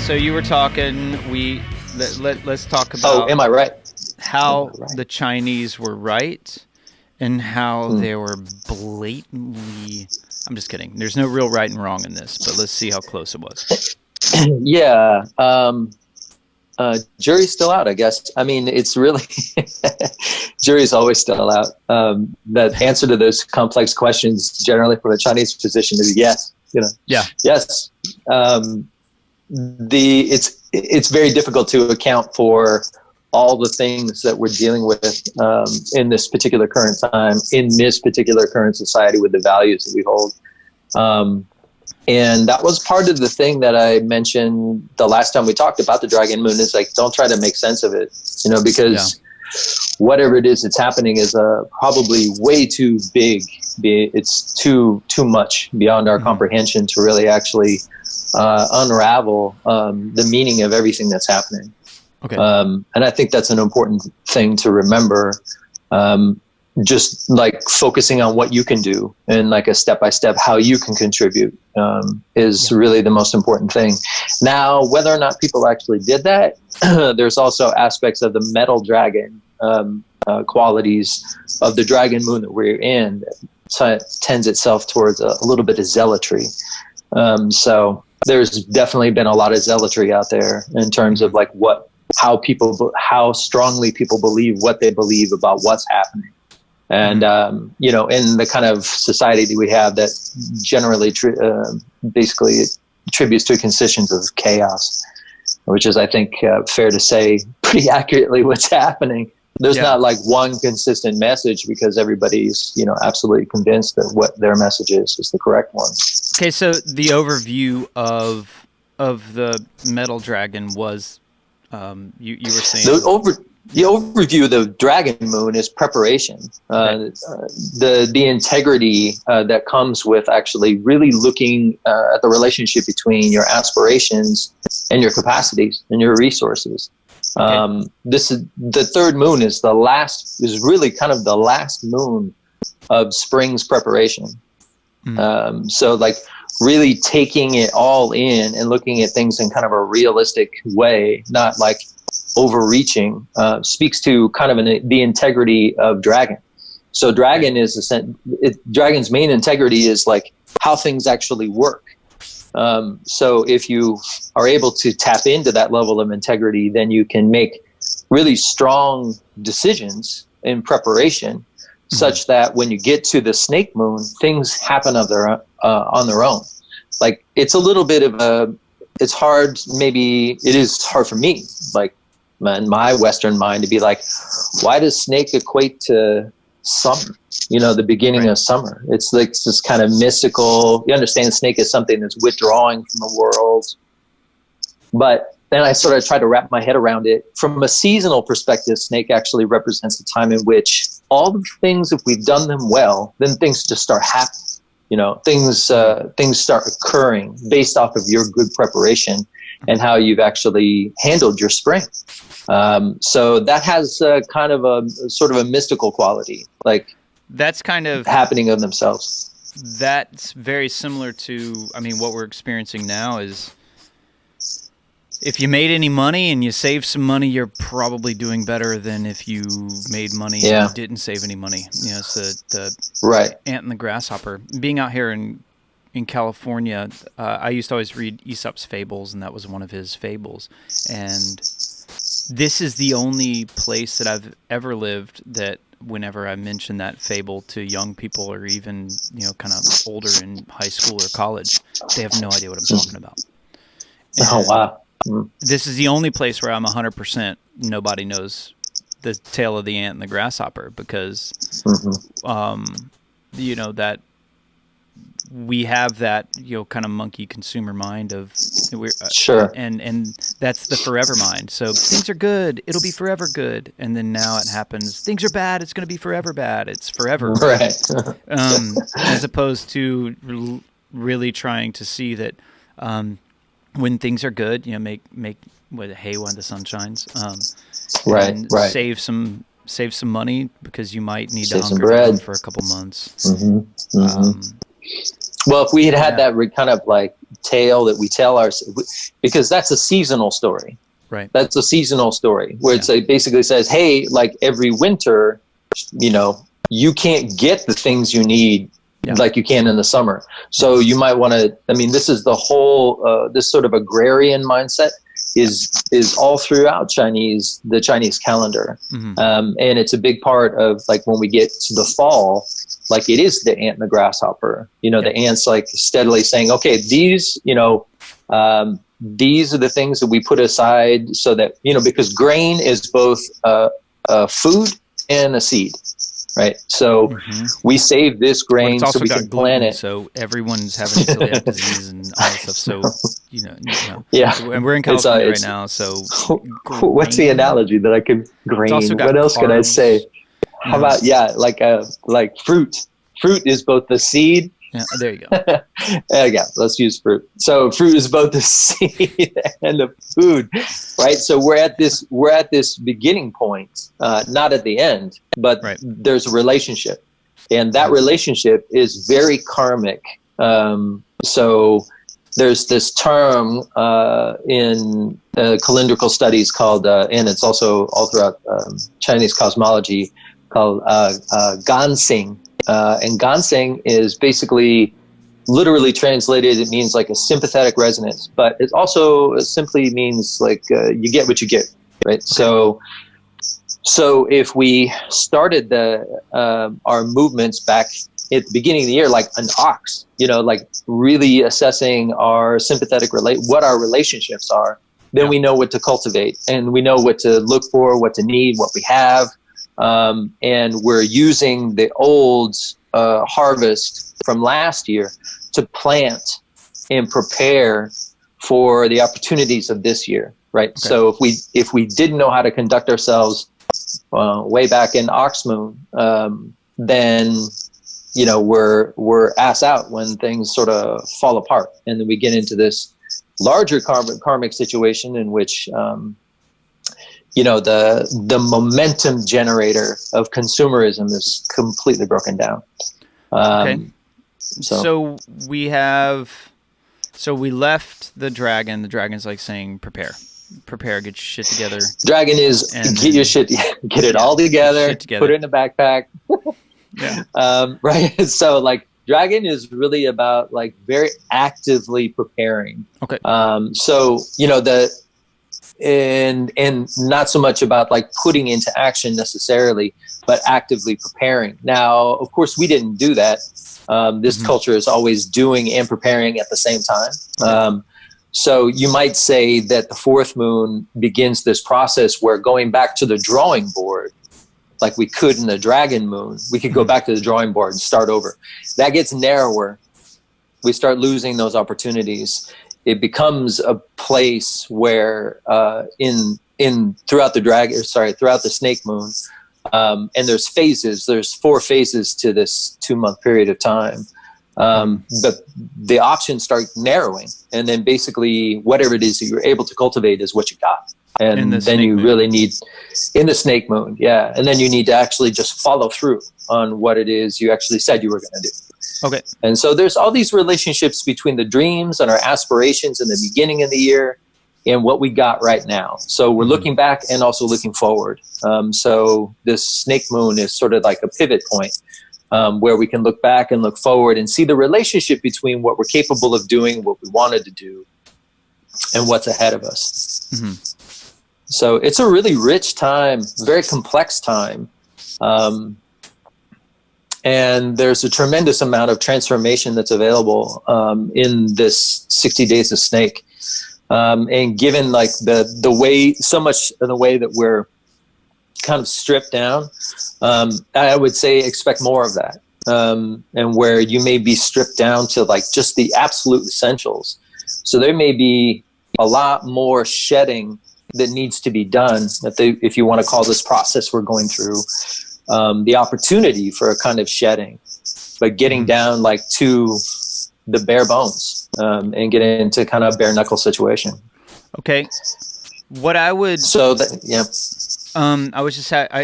So you were talking. Let's talk about. Oh, am I right? How the Chinese were right, and how they were blatantly. I'm just kidding. There's no real right and wrong in this, but let's see how close it was. Yeah. Jury's still out, I guess. I mean, it's really jury's always still out. The answer to those complex questions generally from a Chinese position is yes. Yeah. Yes. It's very difficult to account for all the things that we're dealing with in this particular current time, in this particular current society, with the values that we hold. And that was part of the thing that I mentioned the last time we talked about the dragon moon, is like, don't try to make sense of it, because whatever it is that's happening is probably way too big. It's too much beyond our comprehension to really actually unravel the meaning of everything that's happening. Okay. And I think that's an important thing to remember. Just like focusing on what you can do and like a step-by-step how you can contribute is really the most important thing. Now, whether or not people actually did that, there's also aspects of the metal dragon qualities of the dragon moon that we're in that tends itself towards a little bit of zealotry. So there's definitely been a lot of zealotry out there in terms of like how strongly people believe what they believe about what's happening. And, in the kind of society that we have that generally basically attributes to conditions of chaos, which is, I think, fair to say pretty accurately what's happening. There's not like one consistent message, because everybody's, absolutely convinced that what their message is the correct one. Okay, so the overview of the metal dragon was, you were saying... The overview of the dragon moon is preparation. The integrity that comes with actually really looking at the relationship between your aspirations and your capacities and your resources. Okay. The third moon is really kind of the last moon of spring's preparation. So like really taking it all in and looking at things in kind of a realistic way, not like overreaching, speaks to kind of the integrity of dragon. So dragon dragon's main integrity is like how things actually work. So if you are able to tap into that level of integrity, then you can make really strong decisions in preparation, such that when you get to the snake moon, things happen on their own. Like it's a little bit of it's hard. Maybe it is hard for me, like in my Western mind, to be like, why does snake equate to summer? The beginning of summer. It's like this kind of mystical. You understand, snake is something that's withdrawing from the world. But then I sort of try to wrap my head around it. From a seasonal perspective, snake actually represents a time in which all the things, if we've done them well, then things just start happening. Things start occurring based off of your good preparation and how you've actually handled your spring. So that has kind of a sort of a mystical quality, like that's kind of happening of themselves. That's very similar to, what we're experiencing now is, if you made any money and you saved some money, you're probably doing better than if you made money and you didn't save any money. It's the ant and the grasshopper. Being out here in California, I used to always read Aesop's Fables, and that was one of his fables. And this is the only place that I've ever lived that whenever I mention that fable to young people, or even, kind of older in high school or college, they have no idea what I'm talking about. And oh, wow. This is the only place where I'm 100% nobody knows the tale of the ant and the grasshopper, because, that we have that, kind of monkey consumer mind of sure. And that's the forever mind. So things are good, it'll be forever good. And then now it happens, things are bad, it's going to be forever bad. It's forever. Right. As opposed to really trying to see that when things are good, make hay when the sun shines. And Right. save some money because you might need Save to some hunker down bread for a couple months. Well, if we had that kind of like tale that we tell because that's a seasonal story. Right. That's a seasonal story where it basically says, hey, like every winter, you can't get the things you need like you can in the summer. So you might want to, this is the whole, this sort of agrarian mindset is all throughout the Chinese calendar. And it's a big part of like when we get to the fall, like it is the ant and the grasshopper, the ant's like steadily saying, okay, these are the things that we put aside so that, because grain is both food and a seed. Right. So we save this grain so we can plant it. So everyone's having celiac disease and all that stuff. So, and we're in California right now. So what's the analogy that I could grain? What else could I say? How about, like fruit. Fruit is both the seed. Yeah, there you go. Let's use fruit. So fruit is both the seed and the food, right? So we're at this beginning point, not at the end, but there's a relationship, and that relationship is very karmic. So there's this term in calendrical studies called, and it's also all throughout Chinese cosmology, called gansing. And gansing is basically, literally translated, it means like a sympathetic resonance, but it also simply means like you get what you get, right? Okay. So if we started our movements back at the beginning of the year, like an ox, like really assessing our sympathetic what our relationships are, then we know what to cultivate, and we know what to look for, what to need, what we have. And we're using the old harvest from last year to plant and prepare for the opportunities of this year, right? Okay. So if we didn't know how to conduct ourselves way back in Ox Moon, then we're ass out when things sort of fall apart, and then we get into this larger karmic situation in which the momentum generator of consumerism is completely broken down. Okay. So we left the dragon. The dragon's like saying, prepare, get your shit together. Dragon is get your shit, get it all together, put it in a backpack. Right. So like dragon is really about like very actively preparing. Okay. So, and not so much about like putting into action necessarily, but actively preparing. Now, of course, we didn't do that. This culture is always doing and preparing at the same time. So you might say that the fourth moon begins this process where going back to the drawing board, like we could in the dragon moon, we could go back to the drawing board and start over. That gets narrower. We start losing those opportunities. It becomes a place where throughout the snake moon, and there's phases. There's 4 phases to this 2-month period of time. But the options start narrowing, and then basically whatever it is that you're able to cultivate is what you got. And then you really need in the snake moon. Yeah. And then you need to actually just follow through on what it is you actually said you were going to do. Okay. And so there's all these relationships between the dreams and our aspirations in the beginning of the year and what we got right now. So we're looking back and also looking forward. So this snake moon is sort of like a pivot point where we can look back and look forward and see the relationship between what we're capable of doing, what we wanted to do, and what's ahead of us. So it's a really rich time, very complex time. And there's a tremendous amount of transformation that's available in this 60 days of snake. And given like the way, so much of the way that we're kind of stripped down, I would say expect more of that. And where you may be stripped down to like just the absolute essentials. So there may be a lot more shedding that needs to be done, if you want to call this process we're going through, the opportunity for a kind of shedding, but getting down like to the bare bones, and get into kind of bare knuckle situation. Okay. What I would So that, yeah.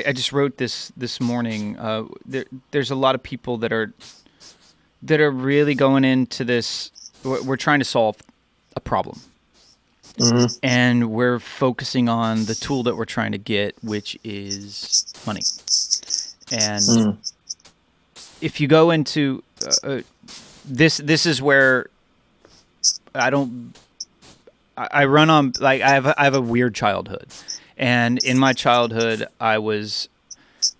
I just wrote this morning. There's a lot of people that are really going into this. We're trying to solve a problem, and we're focusing on the tool that we're trying to get, which is money. And if you go into this is where I run on, like, I have a weird childhood. And in my childhood, I was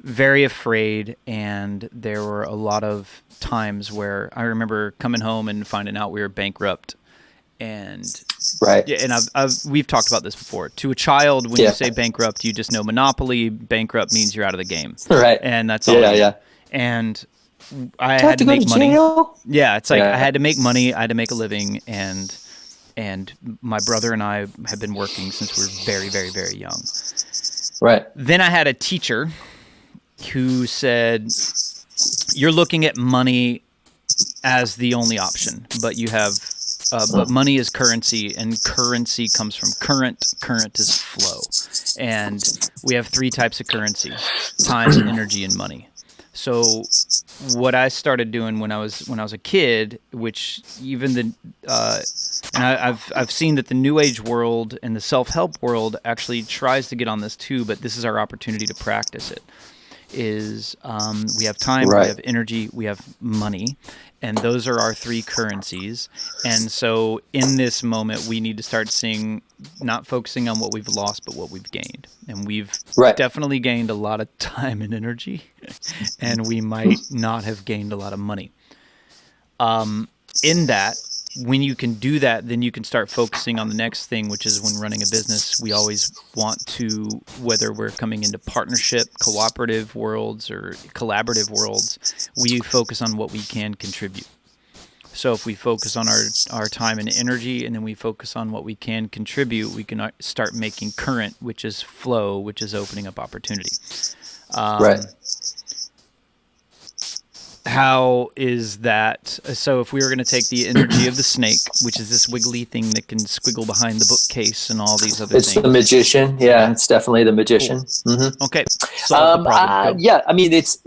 very afraid, and there were a lot of times where I remember coming home and finding out we were bankrupt. And right, yeah, and we've talked about this before. To a child, when you say bankrupt, you just know Monopoly. Bankrupt means you're out of the game, right? And that's all. Yeah. And I had to make money. Yeah, it's like I had to make money. I had to make a living, and my brother and I have been working since we were very, very, very young. Right. Then I had a teacher who said, "You're looking at money as the only option, but you have, but money is currency, and currency comes from current. Current is flow, and we have three types of currency: time, energy, and money." So what I started doing when I was a kid, which even and I've seen that the New Age world and the self-help world actually tries to get on this too, but this is our opportunity to practice it. Is we have time, we have energy, we have money, and those are our three currencies. And so in this moment, we need to start not focusing on what we've lost, but what we've gained. And we've definitely gained a lot of time and energy, and we might not have gained a lot of money. In that, when you can do that, then you can start focusing on the next thing, which is when running a business, we always want to, whether we're coming into partnership, cooperative worlds, or collaborative worlds, we focus on what we can contribute. So if we focus on our time and energy, and then we focus on what we can contribute, we can start making current, which is flow, which is opening up opportunity. How is that? So if we were going to take the energy of the snake, which is this wiggly thing that can squiggle behind the bookcase and all these other things. It's the magician. Yeah, it's definitely the magician. Cool. Mm-hmm. Okay. Solve the problem. Yeah, I mean, there's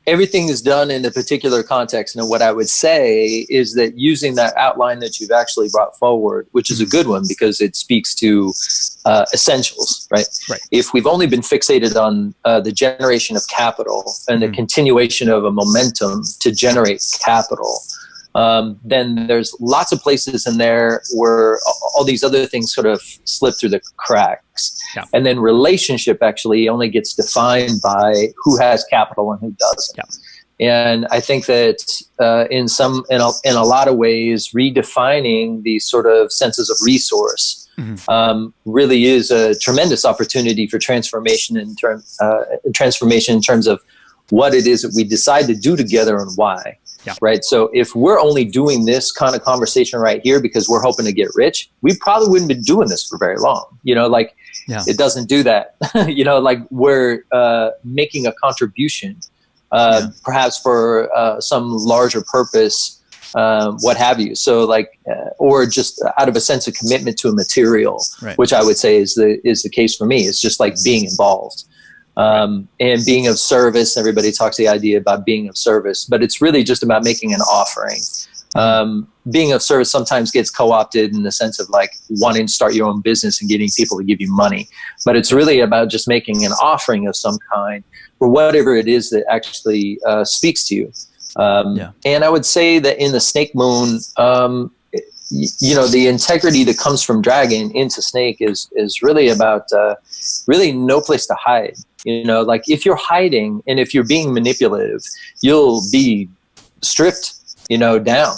everything is done in a particular context. And what I would say is that using that outline that you've actually brought forward, which is a good one because it speaks to essentials, right? If we've only been fixated on the generation of capital and the continuation of a momentum to generate capital, then there's lots of places in there where all these other things sort of slip through the cracks. Yeah. And then relationship actually only gets defined by who has capital and who doesn't. Yeah. And I think that in a lot of ways, redefining these sort of senses of resource really is a tremendous opportunity for transformation in terms of what it is that we decide to do together and why. Yeah. Right. So if we're only doing this kind of conversation right here because we're hoping to get rich, we probably wouldn't be doing this for very long. It doesn't do that. We're making a contribution, perhaps for some larger purpose, what have you. So or just out of a sense of commitment to a material, which I would say is the case for me. It's just like being involved. And being of service. Everybody talks the idea about being of service, but it's really just about making an offering. Being of service sometimes gets co-opted in the sense of wanting to start your own business and getting people to give you money, but it's really about just making an offering of some kind for whatever it is that actually speaks to you. And I would say that in the snake moon, the integrity that comes from dragon into snake is really about really no place to hide. If you're hiding and if you're being manipulative, you'll be stripped, down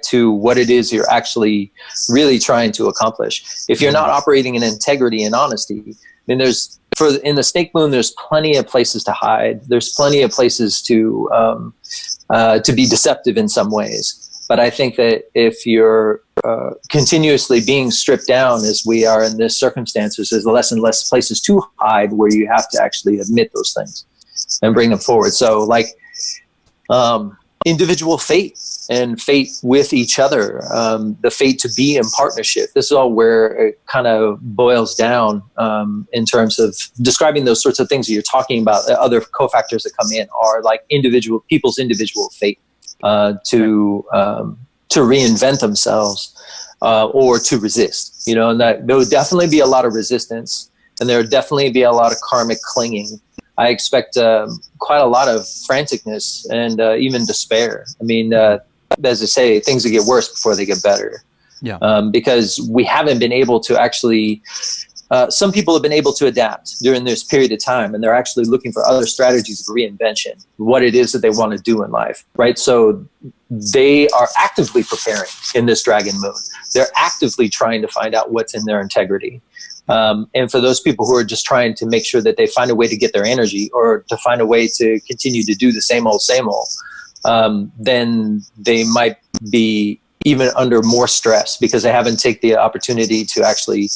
to what it is you're actually really trying to accomplish. If you're not operating in integrity and honesty, then in the snake moon, there's plenty of places to hide. There's plenty of places to be deceptive in some ways. But I think that if you're continuously being stripped down, as we are in this circumstances, there's less and less places to hide where you have to actually admit those things. and bring them forward. So like individual fate and fate with each other, the fate to be in partnership. This is all where it kind of boils down in terms of describing those sorts of things that you're talking about. Other cofactors that come in are like people's individual fate to reinvent themselves or to resist. And that there would definitely be a lot of resistance, and there would definitely be a lot of karmic clinging. I expect quite a lot of franticness and even despair. I mean, as I say, things will get worse before they get better. Yeah. Because we haven't been able to actually. Some people have been able to adapt during this period of time, and they're actually looking for other strategies of reinvention, what it is that they want to do in life, right? So they are actively preparing in this dragon moon. They're actively trying to find out what's in their integrity. And for those people who are just trying to make sure that they find a way to get their energy or to find a way to continue to do the same old, then they might be even under more stress because they haven't taken the opportunity to actually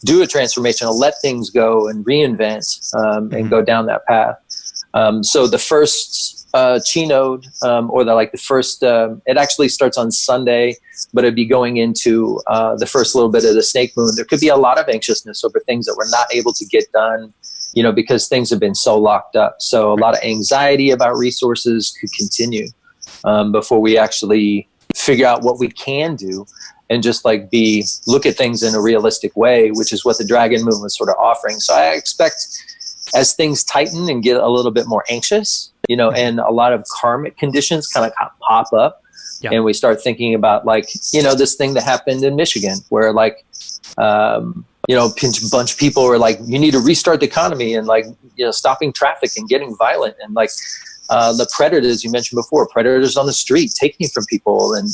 do a transformation, and let things go and reinvent and go down that path. So the first chi node, or the first, it actually starts on Sunday, but it'd be going into the first little bit of the snake moon. There could be a lot of anxiousness over things that we're not able to get done, because things have been so locked up. So a lot of anxiety about resources could continue before we actually figure out what we can do and just look at things in a realistic way, which is what the dragon moon was sort of offering. So I expect as things tighten and get a little bit more anxious, and a lot of karmic conditions kind of pop up. Yeah. And we start thinking about this thing that happened in Michigan where a bunch of people were like, you need to restart the economy, and stopping traffic and getting violent, and the predators you mentioned before, predators on the street taking from people. And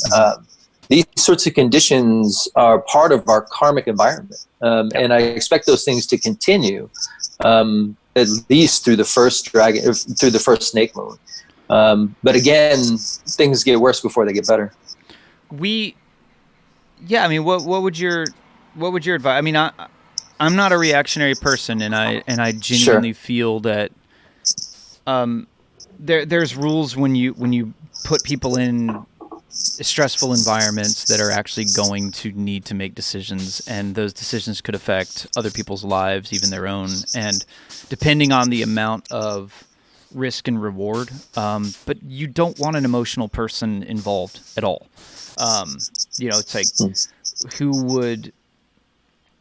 these sorts of conditions are part of our karmic environment. And I expect those things to continue at least through the first snake moon. But again, things get worse before they get better. I mean, what would your advice? I mean, I'm not a reactionary person, and I genuinely feel that there's rules when you put people in stressful environments that are actually going to need to make decisions, and those decisions could affect other people's lives, even their own, and depending on the amount of risk and reward, but you don't want an emotional person involved at all. It's like, who would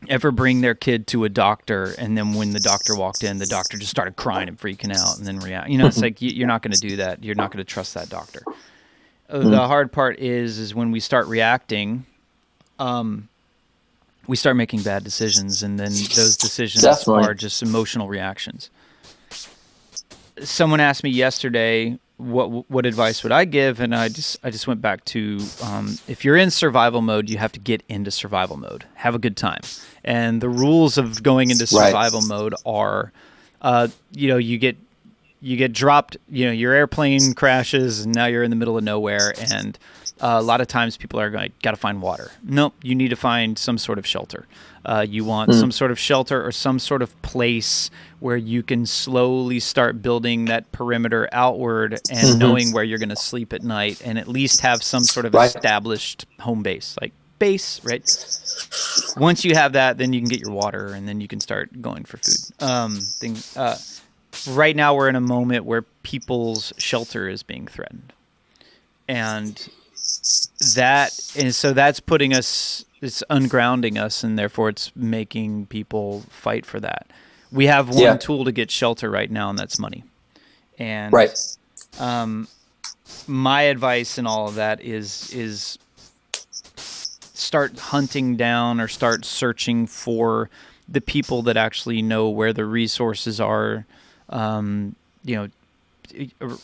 ever bring their kid to a doctor, and then when the doctor walked in, the doctor just started crying and freaking out and then react? It's like, you're not going to do that. You're not going to trust that doctor. The hard part is when we start reacting, we start making bad decisions, and then those decisions are just emotional reactions. Someone asked me yesterday, what advice would I give? And I just went back to, if you're in survival mode, you have to get into survival mode. Have a good time. And the rules of going into survival mode are, you get dropped, your airplane crashes, and now you're in the middle of nowhere, and a lot of times people are going, got to find water. Nope, you need to find some sort of shelter. You want some sort of shelter or some sort of place where you can slowly start building that perimeter outward and knowing where you're going to sleep at night, and at least have some sort of established home base, right? Once you have that, then you can get your water, and then you can start going for food. Right now we're in a moment where people's shelter is being threatened. And so that's putting us, it's ungrounding us, and therefore it's making people fight for that. We have one tool to get shelter right now, and that's money. And my advice in all of that is start hunting down or start searching for the people that actually know where the resources are,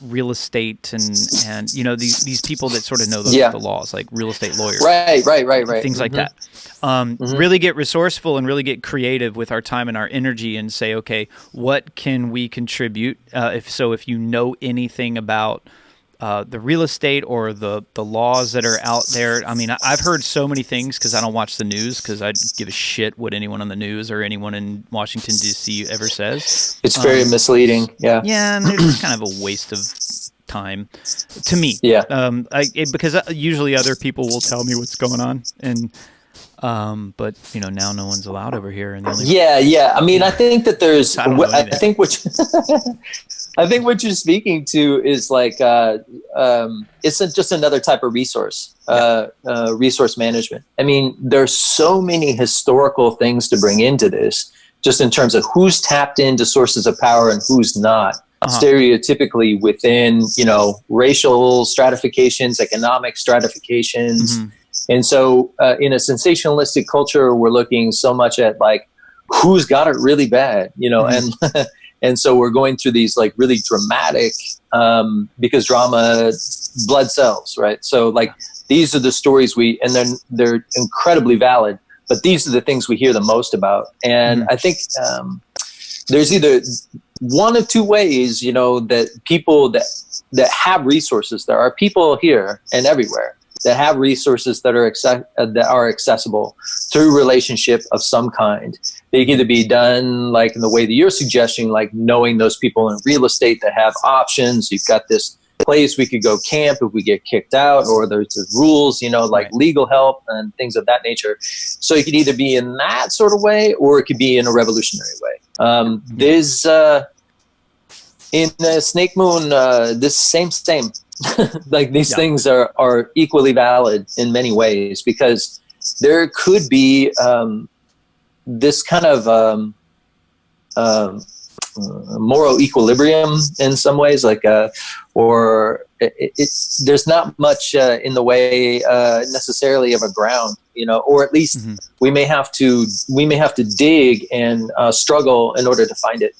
real estate and these people that sort of know the laws, like real estate lawyers, right, things like that. Really get resourceful and really get creative with our time and our energy, and say, okay, what can we contribute? If you know anything about the real estate or the laws that are out there. I mean, I've heard so many things because I don't watch the news because I give a shit what anyone on the news or anyone in Washington D.C. ever says. It's very misleading. Yeah. Yeah, and it's kind of a waste of time to me. Yeah. Because usually other people will tell me what's going on, and but now no one's allowed over here, and the only yeah. I mean, I think that there's. I think what I think what you're speaking to is like it's just another type of resource, resource management. I mean, there's so many historical things to bring into this, just in terms of who's tapped into sources of power and who's not. Stereotypically within, racial stratifications, economic stratifications. Mm-hmm. And so in a sensationalistic culture, we're looking so much at like who's got it really bad, mm-hmm. and so we're going through these like really dramatic, because drama, blood sells, right? So like these are the stories and then they're incredibly valid, but these are the things we hear the most about. And I think there's either one of two ways, that people that have resources, there are people here and everywhere that have resources that are accessible through relationship of some kind. They can either be done like in the way that you're suggesting, like knowing those people in real estate that have options. You've got this place we could go camp if we get kicked out, or there's the rules, like legal help and things of that nature. So it could either be in that sort of way, or it could be in a revolutionary way. There's in Snake Moon, this same. Like these things are equally valid in many ways, because there could be this kind of moral equilibrium in some ways, like or there's not much in the way necessarily of a ground, or at least we may have to dig and struggle in order to find it,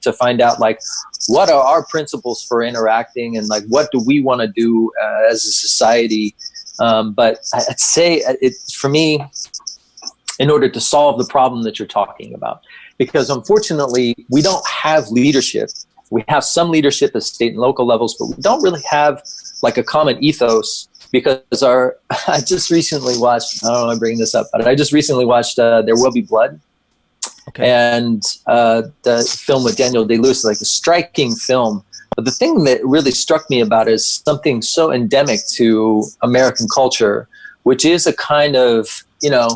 to find out like what are our principles for interacting, and like what do we want to do as a society. But I'd say for me, in order to solve the problem that you're talking about, because unfortunately we don't have leadership. We have some leadership at state and local levels, but we don't really have like a common ethos, because I just recently watched, I don't know, I'm bringing this up, but I just recently watched There Will Be Blood. Okay. And the film with Daniel Day-Lewis, like a striking film. But the thing that really struck me about it is something so endemic to American culture, which is a kind of, they're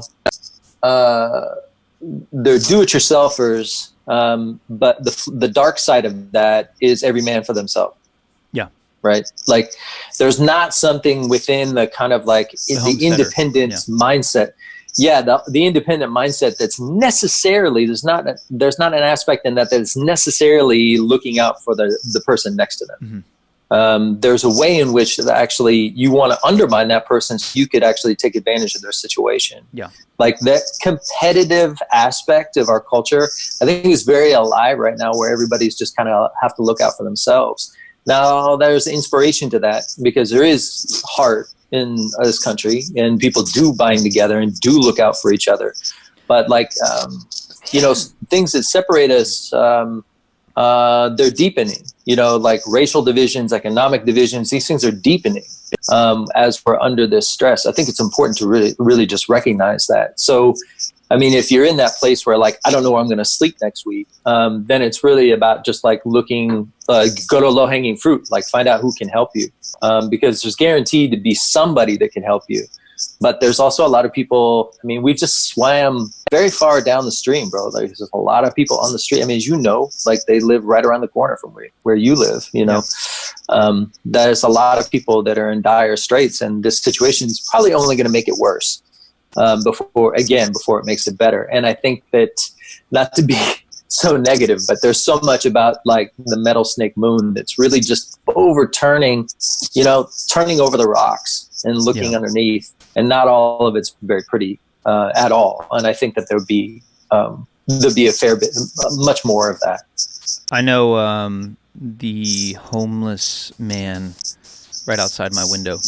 do-it-yourselfers, but the dark side of that is every man for themselves. Yeah. Right? Like there's not something within the kind of like the independent mindset. Yeah, the independent mindset that's necessarily, there's not an aspect in that that's necessarily looking out for the person next to them. Mm-hmm. There's a way in which actually you want to undermine that person so you could actually take advantage of their situation. Yeah, like that competitive aspect of our culture, I think is very alive right now, where everybody's just kind of have to look out for themselves. Now, there's inspiration to that, because there is heart in this country, and people do bind together and do look out for each other. But like, things that separate us, they're deepening, like racial divisions, economic divisions, these things are deepening as we're under this stress. I think it's important to really, really just recognize that. So, I mean, if you're in that place where like, I don't know where I'm going to sleep next week, then it's really about just like looking, go to low hanging fruit, like find out who can help you, because there's guaranteed to be somebody that can help you. But there's also a lot of people, I mean, we just swam very far down the stream, bro. Like, there's a lot of people on the street. I mean, as like they live right around the corner from where you live, There's a lot of people that are in dire straits, and this situation is probably only going to make it worse before it makes it better. And I think that, not to be so negative, but there's so much about like the metal snake moon that's really just overturning, turning over the rocks and looking underneath, and not all of it's very pretty at all. And I think that there'll be a fair bit, much more of that. I know the homeless man right outside my window.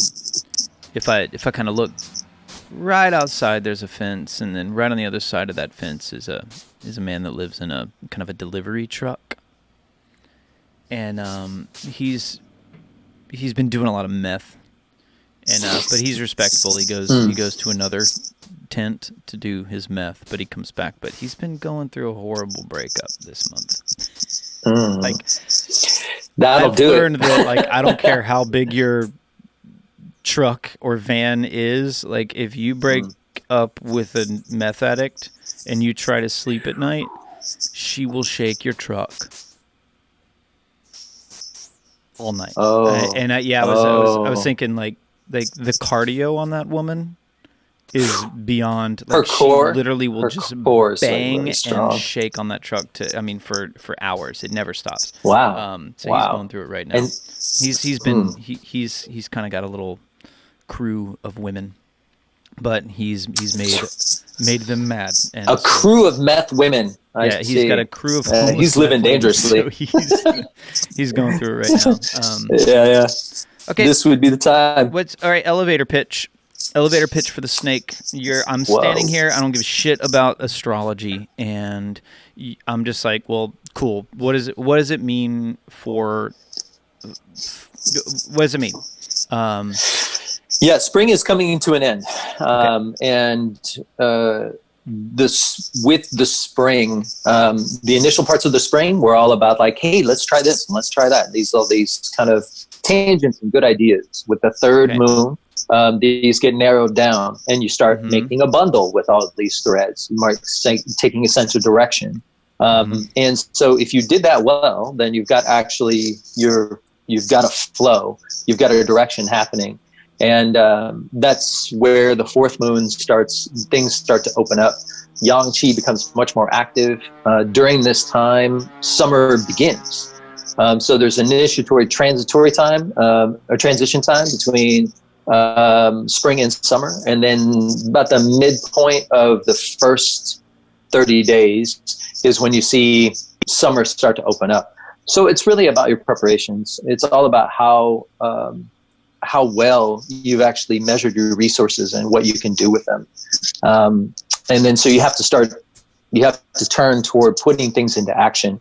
If I kind of look right outside, there's a fence, and then right on the other side of that fence is a man that lives in a kind of a delivery truck, and he's he's been doing a lot of meth, and but he's respectful. He goes to another tent to do his meth, but he comes back. But he's been going through a horrible breakup this month. Like that'll I've do learned it. that like I don't care how big your truck or van is. Like if you break up with a meth addict and you try to sleep at night, she will shake your truck all night. I was thinking like the cardio on that woman is beyond. Like, her core, she literally will just bang like and shake on that truck for hours. It never stops. Wow. So he's going through it right now. And he's kind of got a little crew of women, but he's made them mad. And a crew of meth women. He's got a crew of. He's living dangerously. So he's going through it right now. Yeah. Okay. This would be the time. All right? Elevator pitch. Elevator pitch for the snake. I'm standing here. I don't give a shit about astrology, and I'm just like, well, cool. What does it mean for? What does it mean? Spring is coming to an end, and with the spring, the initial parts of the spring were all about like, hey, let's try this and let's try that. These kind of tangents and good ideas. With the third moon, these get narrowed down, and you start making a bundle with all of these threads. You might say taking a sense of direction. And so if you did that well, then you've got you've got a flow, you've got a direction happening. And that's where the fourth moon things start to open up. Yang Qi becomes much more active. During this time, summer begins. So there's initiatory transitory time, or transition time between spring and summer. And then about the midpoint of the first 30 days is when you see summer start to open up. So it's really about your preparations. It's all about how well you've actually measured your resources and what you can do with them. And then so you have to turn toward putting things into action,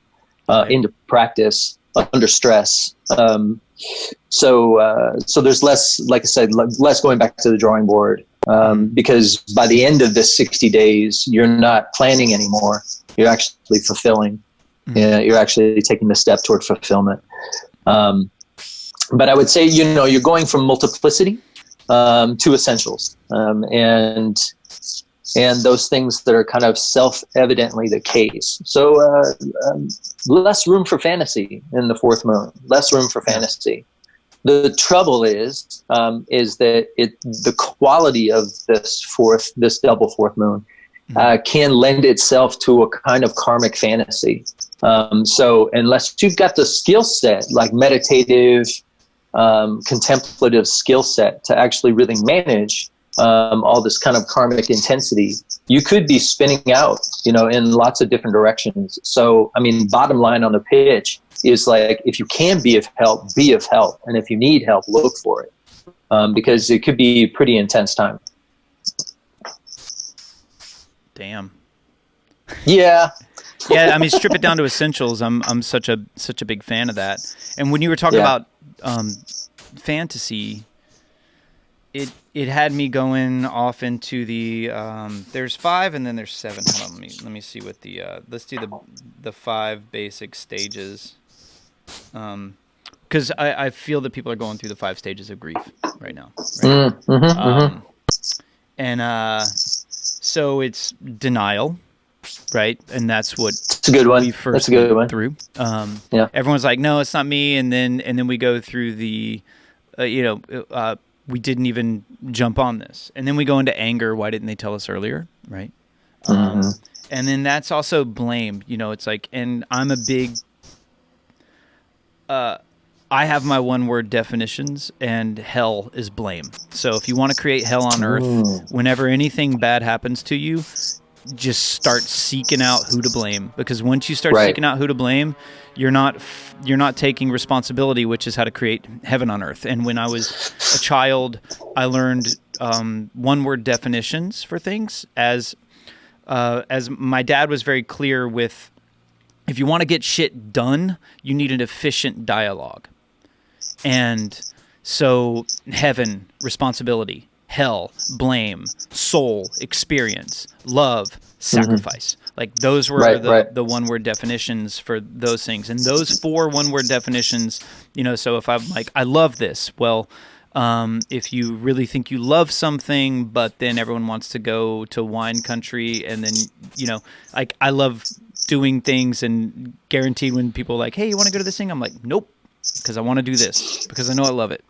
into practice, under stress. So there's less, like I said, less going back to the drawing board, because by the end of this 60 days, you're not planning anymore. You're actually fulfilling. Yeah, you're actually taking the step toward fulfillment. But I would say, you're going from multiplicity to essentials, and those things that are kind of self-evidently the case. So less room for fantasy in the fourth moon. Less room for fantasy. The trouble is that the quality of this double fourth moon can lend itself to a kind of karmic fantasy. So unless you've got the skill set, like meditative, contemplative skill set to actually really manage all this kind of karmic intensity, you could be spinning out, in lots of different directions. So, bottom line on the pitch is like, if you can be of help, be of help. And if you need help, look for it, because it could be a pretty intense time. Damn. Yeah. Yeah, strip it down to essentials. I'm such a big fan of that. And when you were talking about fantasy, it had me going off into the there's 5 and then there's 7. Hold on, let me see what let's do the 5 basic stages. Because I feel that people are going through the 5 stages of grief right now. Right? And so it's denial. Right, and that's what it's a good one. We first went through. Everyone's like, "No, it's not me," and then we go through the, we didn't even jump on this, and then we go into anger. Why didn't they tell us earlier? Right, and then that's also blame. It's like, and I'm a big. I have my one-word definitions, and hell is blame. So if you want to create hell on earth, whenever anything bad happens to you, just start seeking out who to blame, because once you start seeking out who to blame, you're not taking responsibility, which is how to create heaven on earth. And when I was a child, I learned one-word definitions for things, as my dad was very clear with, if you want to get shit done, you need an efficient dialogue. And So heaven, responsibility, hell, blame, soul, experience, love, sacrifice. Like those were the one-word definitions for those things. And those 4 one-word definitions, so if I'm like, I love this, well, if you really think you love something, but then everyone wants to go to wine country, and then, like I love doing things, and guaranteed when people are like, hey, you want to go to this thing? I'm like, nope, because I want to do this, because I know I love it.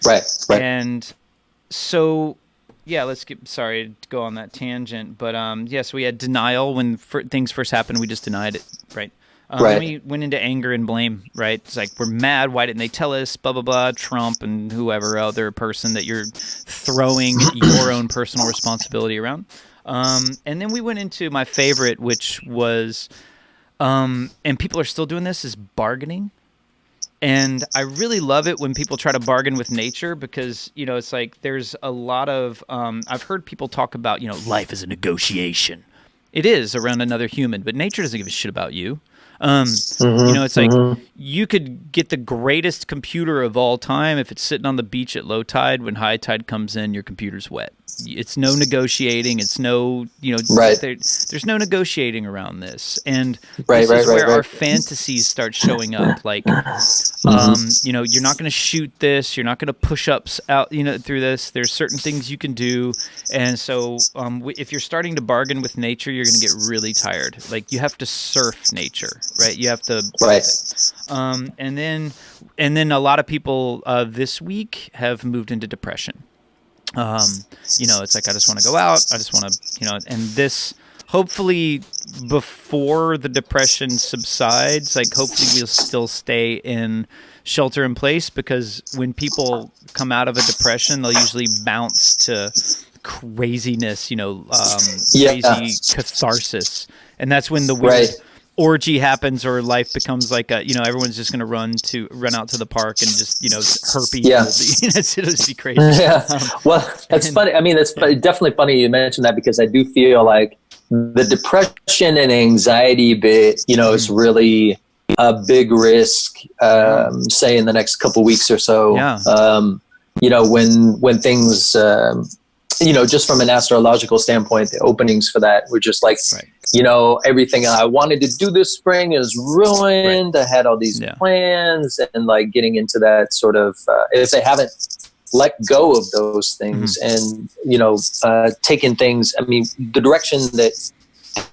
Right. And so, yeah, sorry to go on that tangent, but so we had denial when things first happened. We just denied it, right? Then we went into anger and blame, right? It's like, we're mad. Why didn't they tell us? Blah, blah, blah. Trump and whoever other person that you're throwing your own personal responsibility around. And then we went into my favorite, which was, and people are still doing this, is bargaining. And I really love it when people try to bargain with nature, because, it's like there's a lot of, I've heard people talk about, life is a negotiation. It is around another human, but nature doesn't give a shit about you. It's like you could get the greatest computer of all time. If it's sitting on the beach at low tide, when high tide comes in, your computer's wet. It's no negotiating. It's no, there's no negotiating around this. And this is where our fantasies start showing up. Like, you're not going to shoot this. You're not going to push ups out, through this. There's certain things you can do. And so if you're starting to bargain with nature, you're going to get really tired. Like, you have to surf nature, right? You have to. And then a lot of people this week have moved into depression. It's like, I just want to go out. I just want to, and this, hopefully before the depression subsides, like hopefully we'll still stay in shelter in place, because when people come out of a depression, they'll usually bounce to craziness, crazy catharsis. And that's when the weird orgy happens, or life becomes like a, everyone's just going to run out to the park and just, herpes. It'll just be crazy. Well, that's funny. I mean, it's definitely funny you mentioned that, because I do feel like the depression and anxiety bit, is really a big risk, say in the next couple weeks or so. When things, just from an astrological standpoint, the openings for that were just like, everything I wanted to do this spring is ruined. I had all these plans, and like getting into that sort of, if they haven't let go of those things and, taken things, I mean, the direction that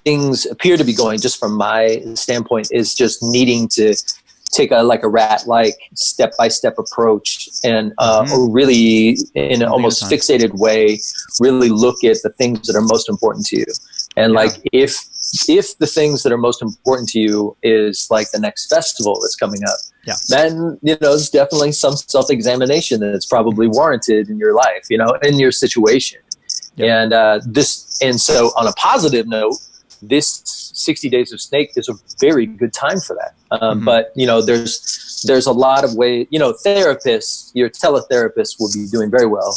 things appear to be going, just from my standpoint, is just needing to take a rat-like step-by-step approach, and really in an almost fixated way, really look at the things that are most important to you. And like, if the things that are most important to you is like the next festival that's coming up, then, there's definitely some self-examination that's probably warranted in your life, in your situation. And and so on a positive note, this 60 Days of Snake is a very good time for that. But, there's a lot of ways, therapists, your teletherapist will be doing very well,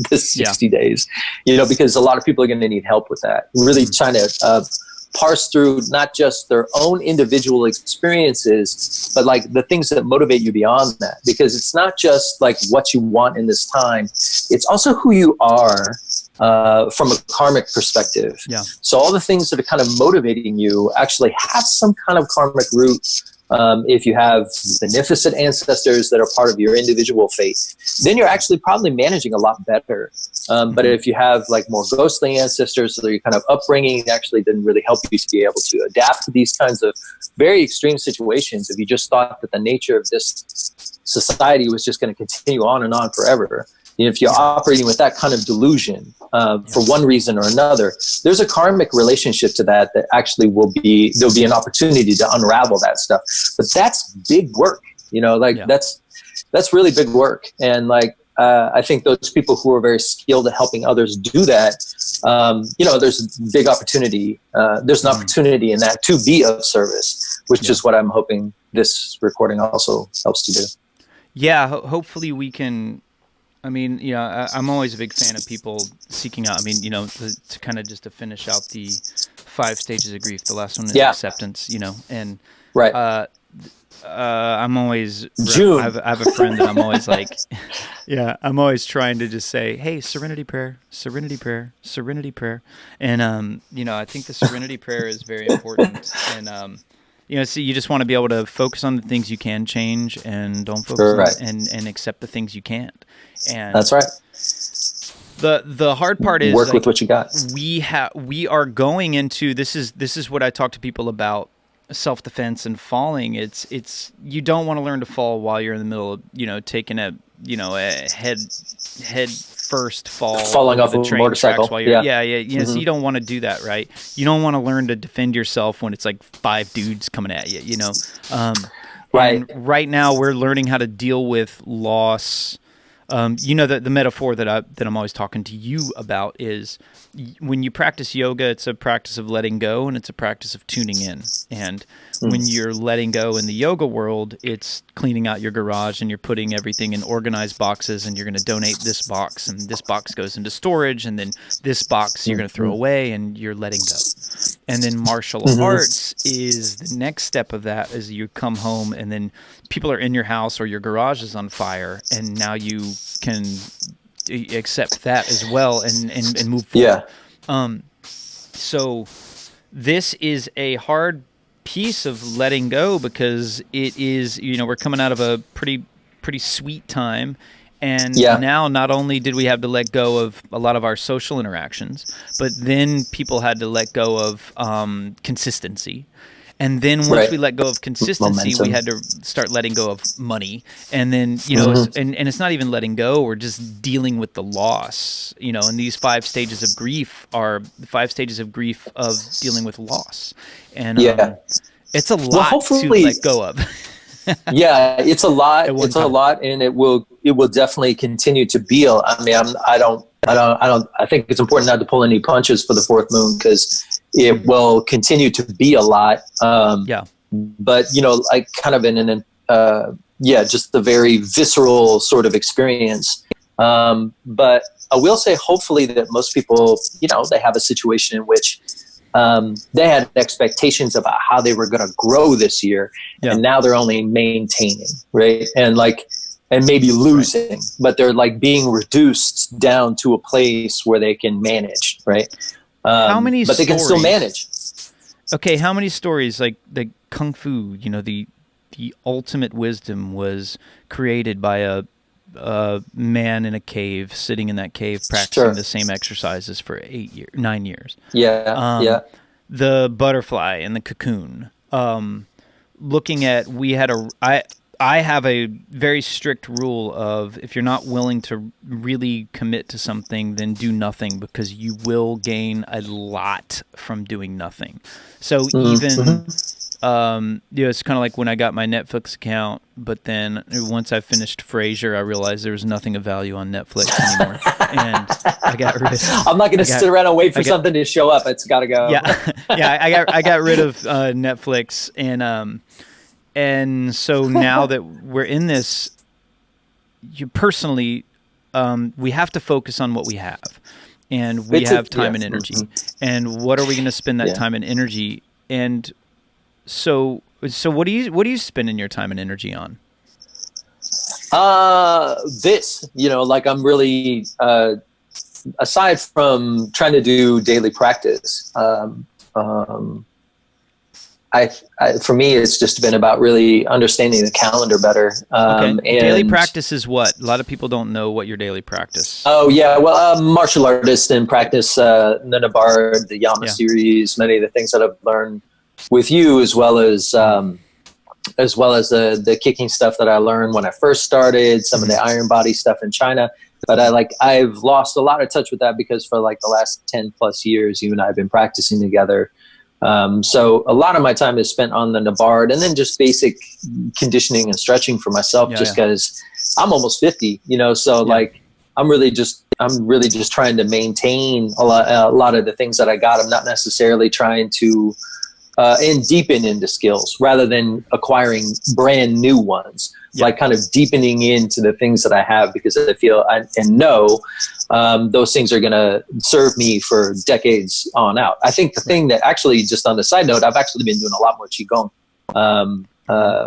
this 60 days, because a lot of people are going to need help with that. Really trying to parse through not just their own individual experiences, but like the things that motivate you beyond that. Because it's not just like what you want in this time, it's also who you are. From a karmic perspective. So all the things that are kind of motivating you actually have some kind of karmic root. If you have beneficent ancestors that are part of your individual fate, then you're actually probably managing a lot better. But if you have like more ghostly ancestors, so your kind of upbringing actually didn't really help you to be able to adapt to these kinds of very extreme situations, if you just thought that the nature of this society was just going to continue on and on forever, if you're operating with that kind of delusion for one reason or another, there's a karmic relationship to that actually there'll be an opportunity to unravel that stuff. But that's big work, that's really big work. And like, I think those people who are very skilled at helping others do that, there's a big opportunity. There's an opportunity in that to be of service, which is what I'm hoping this recording also helps to do. Yeah, hopefully we can. I mean, I'm always a big fan of people seeking out. I mean, to kind of just to finish out the 5 stages of grief. The last one is acceptance. And I'm always, June. I have a friend that I'm always like, yeah, I'm always trying to just say, hey, serenity prayer, serenity prayer, serenity prayer. And, you know, I think the serenity prayer is very important. And, you know, see, you just want to be able to focus on the things you can change and don't focus on, Right. and accept the things you can't. And That's right. the hard part is, Work like, with what you got. we are going into, this is what I talk to people about self-defense and falling. It's you don't want to learn to fall while you're in the middle of, you know, taking a, you know, a head first fall Falling over off the a train motorcycle. tracks while you're, Yeah. you know, so you don't want to do that, right? You don't want to learn to defend yourself when it's like 5 dudes coming at you, you know. Right. And right now we're learning how to deal with loss. You know, the metaphor that I'm always talking to you about is, when you practice yoga, it's a practice of letting go and it's a practice of tuning in. And when you're letting go in the yoga world, it's cleaning out your garage and you're putting everything in organized boxes, and you're going to donate this box, and this box goes into storage, and then this box you're going to throw away, and you're letting go. And then martial arts is the next step of that, is you come home and then people are in your house or your garage is on fire, and now you can accept that as well and move forward. Yeah. So this is a hard piece of letting go, because it is, you know, we're coming out of a pretty sweet time. And now not only did we have to let go of a lot of our social interactions, but then people had to let go of consistency. And then once we let go of consistency, we had to start letting go of money. And then, you know, and it's not even letting go, we're just dealing with the loss, you know, and these 5 stages of grief are the 5 stages of grief of dealing with loss. And it's a lot to let go of. Yeah, it's a lot. It's a lot, and it will definitely continue to be. I mean, I think it's important not to pull any punches for the 4th moon, because it will continue to be a lot. But, you know, like kind of in an just the very visceral sort of experience. But I will say, hopefully, that most people, you know, they have a situation in which they had expectations about how they were going to grow this year, and now they're only maintaining, right? And maybe losing, but they're like being reduced down to a place where they can manage, right? How many but they can still manage. Okay, how many stories, like the Kung Fu, you know, the ultimate wisdom was created by a man in a cave, sitting in that cave, practicing the same exercises for 9 years. The butterfly and the cocoon. Looking at, I have a very strict rule of, if you're not willing to really commit to something, then do nothing, because you will gain a lot from doing nothing. So even, you know, it's kind of like when I got my Netflix account, but then once I finished Frasier, I realized there was nothing of value on Netflix anymore, and I got rid of. I'm not going to sit around and wait for something to show up. It's got to go. I got rid of Netflix, and so now that we're in this, we have to focus on what we have, and we have time and energy, and what are we going to spend that time and energy? And so what do you spend your time and energy on? This, you know, like I'm really, aside from trying to do daily practice, for me, it's just been about really understanding the calendar better. And daily practice is what? A lot of people don't know what your daily practice. Oh yeah, well, martial artist and practice the Nabard, the Yama series, many of the things that I've learned with you, as well as the kicking stuff that I learned when I first started, some of the iron body stuff in China. But I've lost a lot of touch with that, because for like the last 10 plus years, you and I have been practicing together. So a lot of my time is spent on the Nabard, and then just basic conditioning and stretching for myself, just because I'm almost 50, you know, so like I'm really just trying to maintain a lot of the things that I got. I'm not necessarily trying to and deepen into skills rather than acquiring brand new ones, like kind of deepening into the things that I have, because I feel and know those things are going to serve me for decades on out. I think the thing that actually, just on the side note, I've actually been doing a lot more Qigong.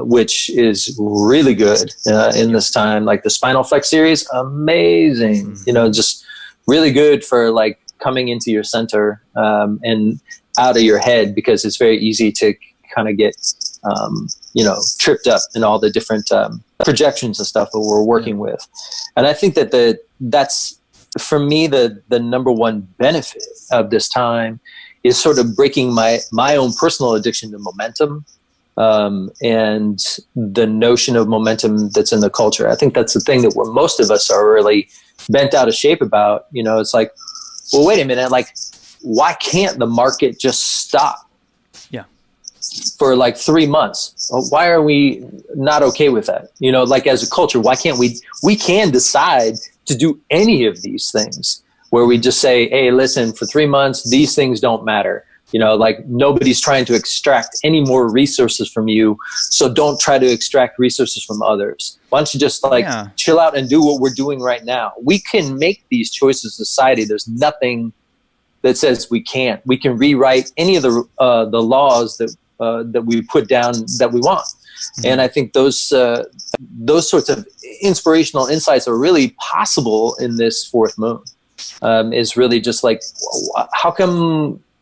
which is really good in this time. Like the Spinal Flex series, amazing. Just really good for like coming into your center and out of your head, because it's very easy to kind of get tripped up in all the different projections and stuff that we're working with. And I think that's for me the number one benefit of this time is sort of breaking my own personal addiction to momentum, and the notion of momentum that's in the culture. I think that's the thing that most of us are really bent out of shape about. It's like, well, wait a minute, like, why can't the market just stop for like 3 months? Why are we not okay with that? Like as a culture, why can't we can decide to do any of these things where we just say, hey, listen, for 3 months, these things don't matter. Like nobody's trying to extract any more resources from you. So don't try to extract resources from others. Why don't you just chill out and do what we're doing right now? We can make these choices as society. There's nothing that says we can't. We can rewrite any of the laws that we put down that we want. And I think those sorts of inspirational insights are really possible in this fourth moon. Is really just like,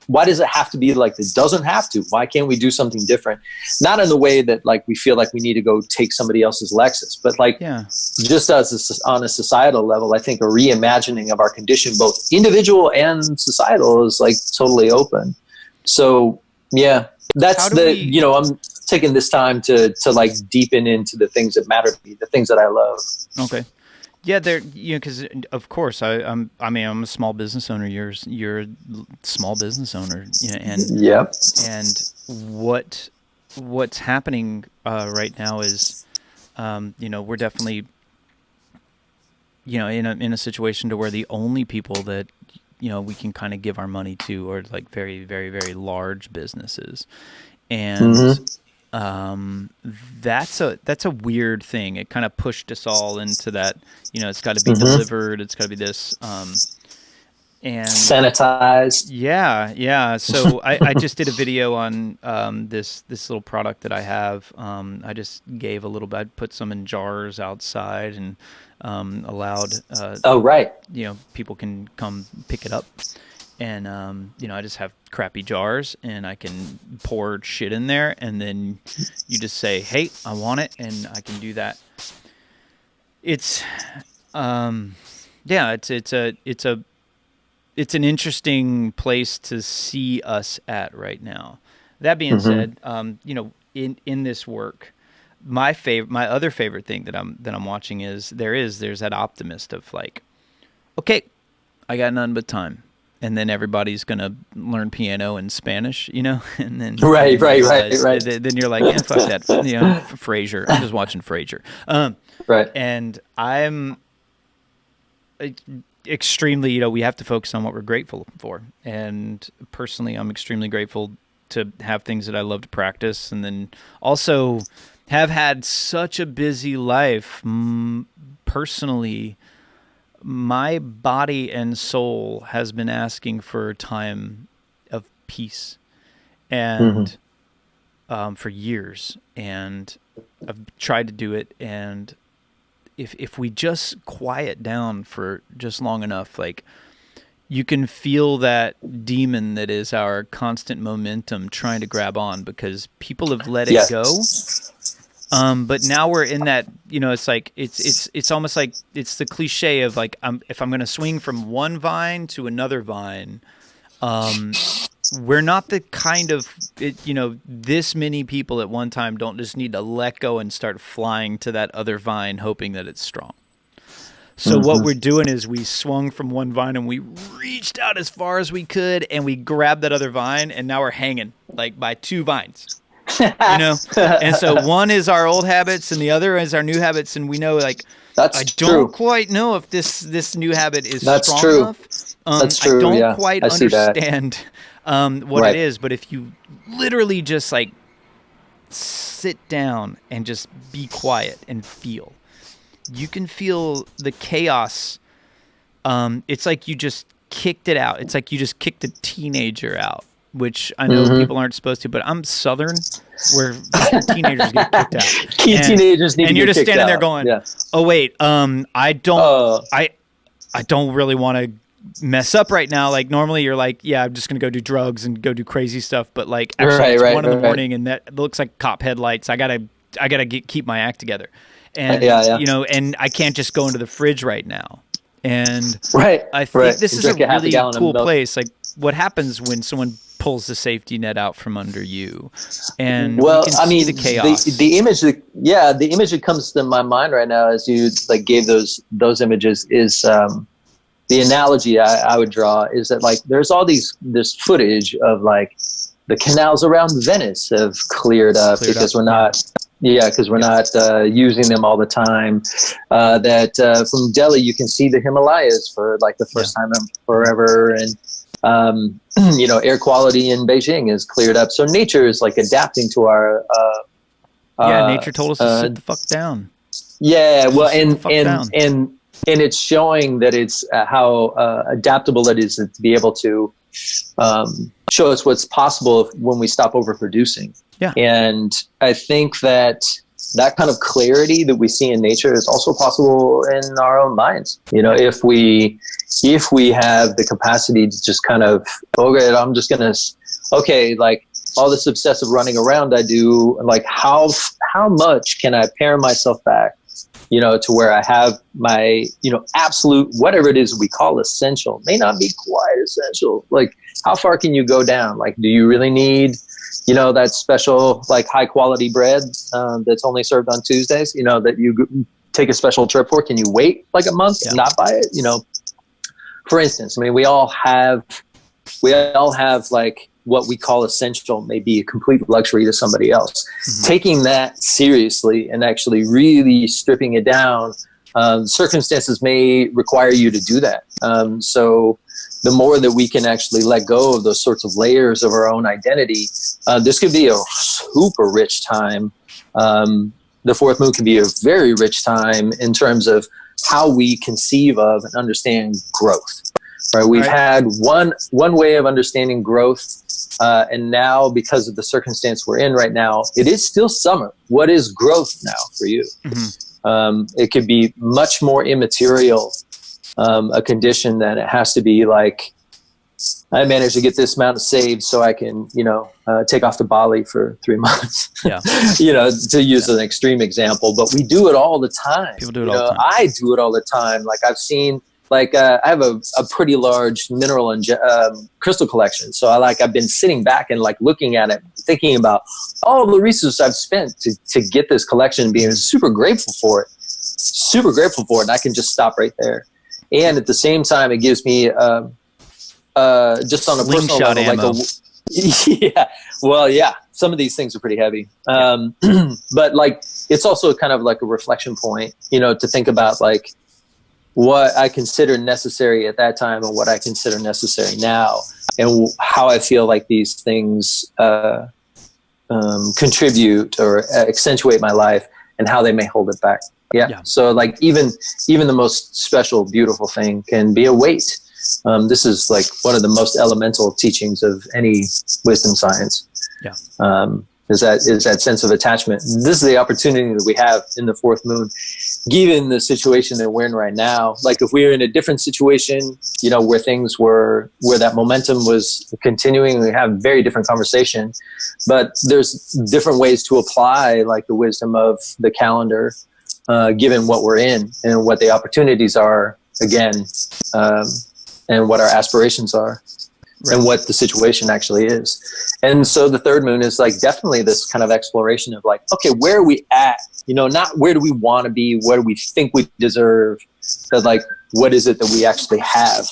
why does it have to be like this? Doesn't have to. Why can't we do something different? Not in the way that like we feel like we need to go take somebody else's Lexus, but like just on a societal level, I think a reimagining of our condition, both individual and societal, is like totally open. So that's I'm taking this time to like deepen into the things that matter to me, the things that I love. Okay. Yeah, because of course I'm a small business owner. You're a small business owner, and what's happening right now is, we're definitely, in a situation to where the only people that we can kind of give our money to are like very, very, very large businesses, and. That's a weird thing. It kind of pushed us all into that, it's got to be delivered. It's got to be this, and sanitized. Yeah. So I just did a video on, this little product that I have. I just gave a little bit, I put some in jars outside and, allowed, people can come pick it up. And, I just have crappy jars and I can pour shit in there, and then you just say, hey, I want it. And I can do that. It's, it's an interesting place to see us at right now. That being said, in this work, my other favorite thing that I'm watching is there's that optimist of like, okay, I got none but time. And then everybody's gonna learn piano and Spanish, and then right. Then you're like, fuck that, Frasier. I'm just watching Frasier. Right. And I'm extremely, we have to focus on what we're grateful for. And personally, I'm extremely grateful to have things that I love to practice, and then also have had such a busy life personally. My body and soul has been asking for time of peace, and for years, and I've tried to do it. And if we just quiet down for just long enough, like, you can feel that demon that is our constant momentum trying to grab on, because people have let it go. But now we're in that, it's like, it's almost like it's the cliche of like, if I'm going to swing from one vine to another vine, we're not the kind of, this many people at one time don't just need to let go and start flying to that other vine, hoping that it's strong. So what we're doing is we swung from one vine and we reached out as far as we could and we grabbed that other vine, and now we're hanging like by two vines. And so one is our old habits and the other is our new habits, and we know, like, I don't quite know if this new habit is strong enough. That's true. I don't quite understand what it is, but if you literally just like sit down and just be quiet and feel, you can feel the chaos. It's like you just kicked it out. It's like you just kicked a teenager out. which I know people aren't supposed to, but I'm Southern, where teenagers get kicked out. Teenagers need to get kicked out. And you're just standing there going, "Oh wait, I don't really want to mess up right now." Like normally you're like, "Yeah, I'm just gonna go do drugs and go do crazy stuff," but like actually it's 1 in the morning and that looks like cop headlights. I gotta keep my act together, and you know, and I can't just go into the fridge right now. And I think this is a really cool place. Like, what happens when someone pulls the safety net out from under you? And well, I mean, the chaos. The image that comes to my mind right now as you like gave those images is the analogy I would draw is that like there's all this footage of like the canals around Venice have cleared up because we're not using them all the time. That from Delhi you can see the Himalayas for like the first time in forever, and you know, air quality in Beijing is cleared up. So nature is like adapting to our. Nature told us to sit the fuck down. Yeah, well, and it's showing that it's how adaptable it is to be able to show us what's possible when we stop overproducing. Yeah. And I think that kind of clarity that we see in nature is also possible in our own minds. You know, if we have the capacity to just kind of, I'm just going to, like all this obsessive running around I do, like how much can I pare myself back, you know, to where I have my, you know, absolute, whatever it is we call essential, may not be quite essential. Like, how far can you go down? Like, do you really need, you know, that special, like high quality bread that's only served on Tuesdays, you know, that you take a special trip for? Can you wait like a month and not buy it? You know, for instance, I mean, we all have like what we call essential may be a complete luxury to somebody else. Mm-hmm. Taking that seriously and actually really stripping it down, circumstances may require you to do that. So the more that we can actually let go of those sorts of layers of our own identity, this could be a super rich time. The fourth moon can be a very rich time in terms of how we conceive of and understand growth. Right? We've had one way of understanding growth, and now because of the circumstance we're in right now, it is still summer. What is growth now for you? Mm-hmm. It could be much more immaterial, a condition that it has to be like, I managed to get this amount saved so I can, you know, take off to Bali for 3 months. Yeah. You know, to use an extreme example, but we do it all the time. People do it all the time. I do it all the time. Like I've seen, like I have a pretty large mineral and crystal collection. So I've been sitting back and like looking at it, thinking about all the resources I've spent to get this collection and being super grateful for it. And I can just stop right there. And at the same time, it gives me just on a personal level, ammo. Some of these things are pretty heavy. But like, it's also kind of like a reflection point, you know, to think about like what I consider necessary at that time and what I consider necessary now, and how I feel like these things contribute or accentuate my life and how they may hold it back. Yeah. So like even the most special, beautiful thing can be a weight. This is like one of the most elemental teachings of any wisdom science. Yeah. Is that sense of attachment. This is the opportunity that we have in the fourth moon, given the situation that we're in right now. Like if we were in a different situation, you know, where that momentum was continuing, we have a very different conversation, but there's different ways to apply like the wisdom of the calendar, given what we're in and what the opportunities are again, and what our aspirations are. Right. And what the situation actually is. And so the third moon is like definitely this kind of exploration of like, okay, where are we at? You know, not where do we want to be? What do we think we deserve? But like, what is it that we actually have?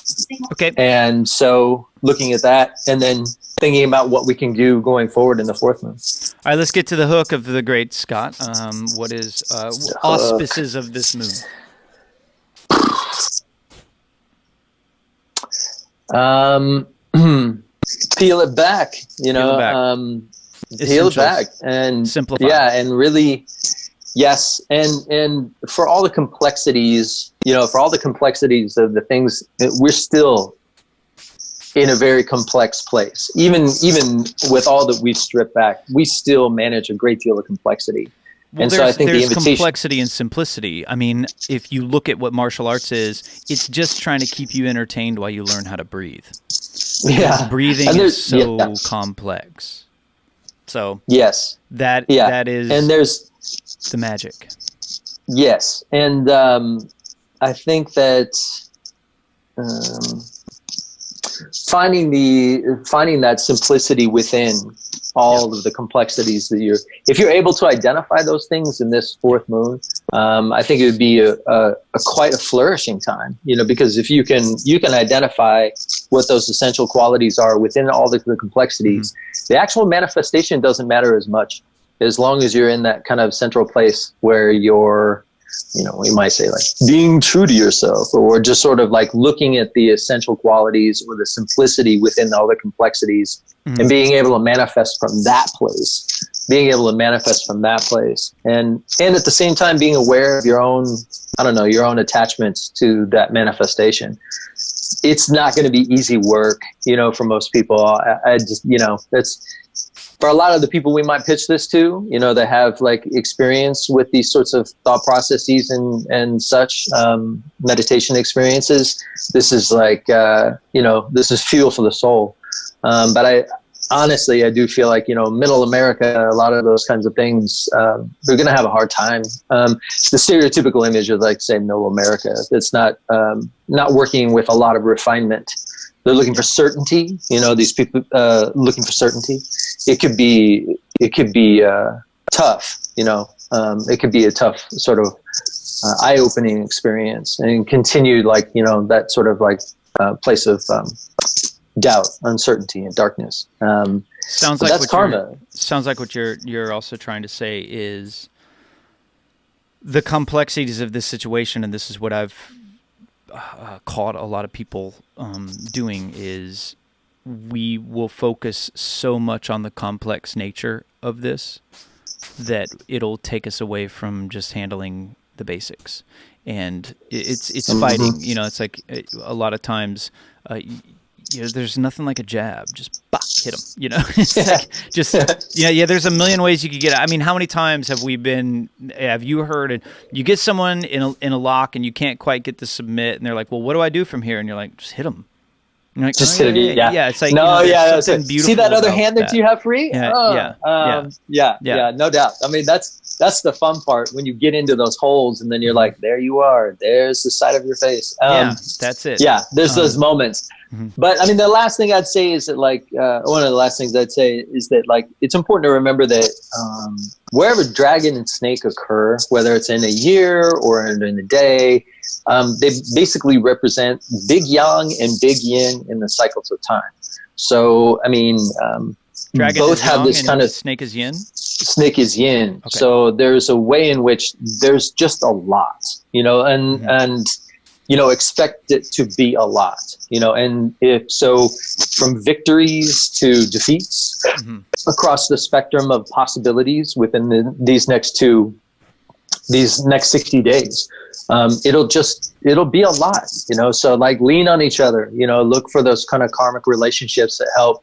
Okay. And so looking at that and then thinking about what we can do going forward in the fourth moon. All right, let's get to the hook of the great Scott. What is auspices of this moon? Peel it back, you know, peel it back and simplify. Yeah. And really, yes. And for all the complexities, you know, for all the complexities of the things, we're still in a very complex place. Even with all that we've stripped back, we still manage a great deal of complexity. Well, and so I think the there's invitation, complexity and simplicity. I mean, if you look at what martial arts is, it's just trying to keep you entertained while you learn how to breathe. Because breathing is so complex. So that is and there's the magic. Yes, and I think that finding that simplicity within all of the complexities that if you're able to identify those things in this fourth moon, I think it would be a quite a flourishing time, because if you can identify what those essential qualities are within all the complexities, the actual manifestation doesn't matter as much, as long as you're in that kind of central place where you're, we might say like being true to yourself, or just sort of like looking at the essential qualities or the simplicity within all the complexities and being able to manifest from that place, and at the same time being aware of your own attachments to that manifestation. It's not going to be easy work, for most people. I just, that's, for a lot of the people we might pitch this to, that have like experience with these sorts of thought processes and such, meditation experiences, this is like, this is fuel for the soul. But I do feel like, middle America, a lot of those kinds of things, they're going to have a hard time. The stereotypical image of, like, say, middle America, it's not working with a lot of refinement. They're looking for certainty. These people looking for certainty. It could be tough. It could be a tough sort of eye-opening experience, and continued, like, that sort of like place of doubt, uncertainty, and darkness. Sounds like that's karma. Sounds like what you're also trying to say is the complexities of this situation, and this is what I've caught a lot of people doing, is we will focus so much on the complex nature of this that it'll take us away from just handling the basics. And it's fighting. It's like a lot of times there's nothing like a jab. Just hit him. It's like just there's a million ways you could get it. I mean, how many times have you heard it? You get someone in a lock and you can't quite get to submit, and they're like, "Well, what do I do from here?" And you're like, "Just hit him." You're like, just hit it. Yeah. It's like, something beautiful. See that other hand that you have free? Yeah, no doubt. I mean, that's the fun part, when you get into those holes and then you're like, there you are. There's the side of your face. That's it. Yeah, there's those moments. But I mean, the last thing I'd say is that, like, one of the last things I'd say is that, like, it's important to remember that wherever dragon and snake occur, whether it's in a year or in a day, they basically represent big yang and big yin in the cycles of time. So, I mean, dragon both have this kind of... Snake is yin? Snake is yin. Okay. So there's a way in which there's just a lot, and expect it to be a lot, and if so, from victories to defeats, across the spectrum of possibilities within these next 60 days, it'll be a lot, so, like, lean on each other, look for those kind of karmic relationships that help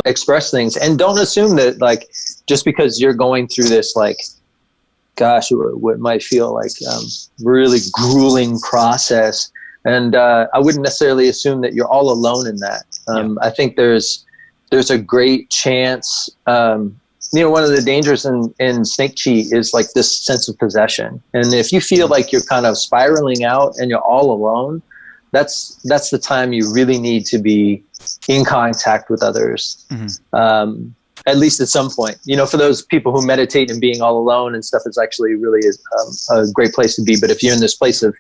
express things, and don't assume that, like, just because you're going through this, like, gosh, what might feel like really grueling process, and I wouldn't necessarily assume that you're all alone in that. I think there's a great chance. One of the dangers in snake chi is, like, this sense of possession, and if you feel like you're kind of spiraling out and you're all alone, that's the time you really need to be in contact with others. At least at some point, for those people who meditate and being all alone and stuff, is actually really a great place to be. But if you're in this place of,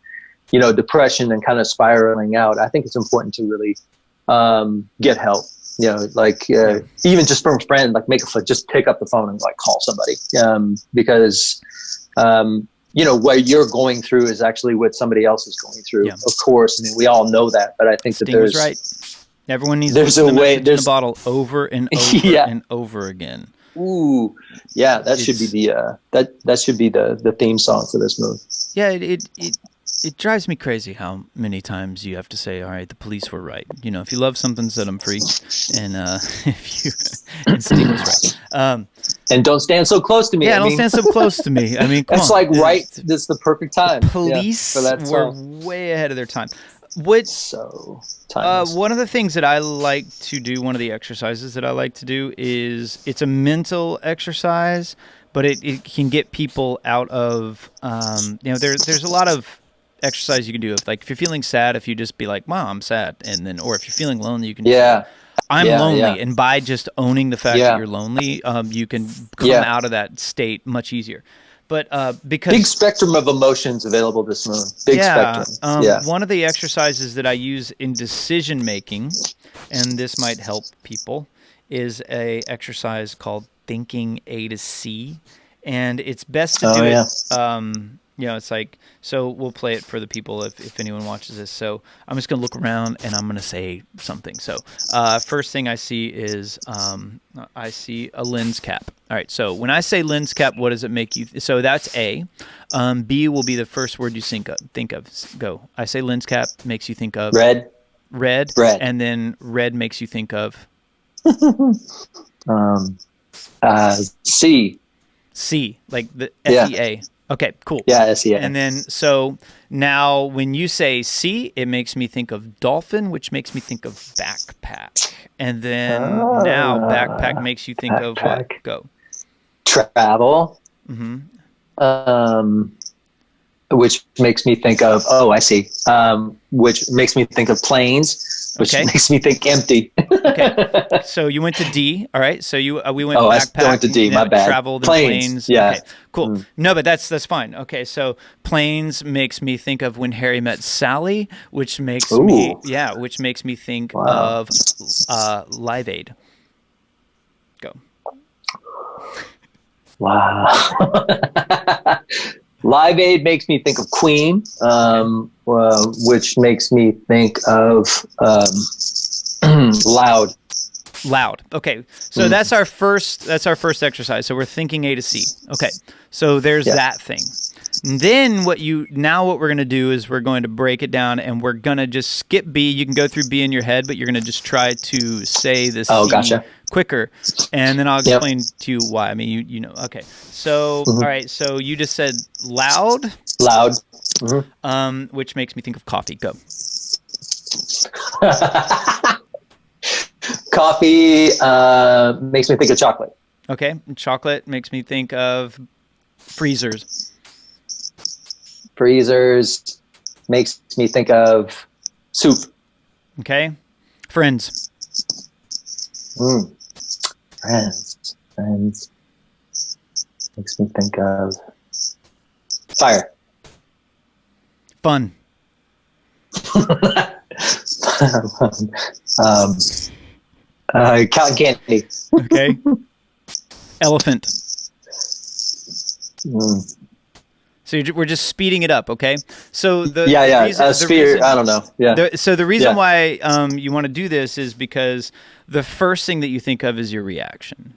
depression and kind of spiraling out, I think it's important to really get help. Even just from a friend, like, just pick up the phone and, like, call somebody, because what you're going through is actually what somebody else is going through. Yeah. Of course, I mean, we all know that, but I think Sting that there's was right. Everyone needs there's to listen a to way. There's in the bottle over and over and over again. Ooh, yeah, that should be the theme song for this movie. Yeah, It drives me crazy how many times you have to say, all right, the police were right. You know, if you love something, set them free. And if you, and Steve was right. And don't stand so close to me. Yeah, don't stand so close to me. I mean, come that's on. like right. This is the perfect time. Police for that were song. way ahead of their time. What? So timeless. One of the things that I like to do, one of the exercises that I like to do is it's a mental exercise, but it can get people out of, you know, there's a lot of exercise you can do. If you're feeling sad, if you just be like, "Mom, I'm sad," and then, or if you're feeling lonely, you can just say, I'm lonely, and by just owning the fact that you're lonely, you can come out of that state much easier. But because big spectrum of emotions available this moon. Big spectrum. One of the exercises that I use in decision making, and this might help people, is a exercise called thinking A to C, and it's best to do it. You know, it's like, so we'll play it for the people if anyone watches this. So I'm just gonna look around and I'm gonna say something. So first thing I see is I see a lens cap. All right. So when I say lens cap, what does it make you? So that's A. B will be the first word you think of. Go. I say lens cap makes you think of red, and then red makes you think of C, like the SEA. Okay, cool. Yeah, SEA. And then, so now when you say C, it makes me think of dolphin, which makes me think of backpack. And then now backpack makes you think of what? Go. Travel. Which makes me think of, I see. Which makes me think of planes, which makes me think empty. Okay. So you went to D. All right. So we went backpack. I went to D. My bad. Traveled Planes. Yeah. Okay, cool. No, but that's fine. Okay. So planes makes me think of When Harry Met Sally, which makes me think of Live Aid. Go. Wow. Live Aid makes me think of Queen, which makes me think of Loud. Loud. Okay. So that's our first exercise. So we're thinking A to C. Okay. So there's that thing. And then what we're going to do is we're going to break it down and we're going to just skip B. You can go through B in your head, but you're going to just try to say the C quicker. And then I'll explain to you why. I mean, you know. Okay. So, all right. So you just said loud. Loud. Which makes me think of coffee. Go. Coffee makes me think of chocolate. Okay. Chocolate makes me think of freezers. Freezers makes me think of soup. Okay. Friends. Friends makes me think of fire. Fun. Cotton candy. Okay. Elephant. So we're just speeding it up, okay? So sphere. I don't know. Yeah. So the reason why you want to do this is because the first thing that you think of is your reaction,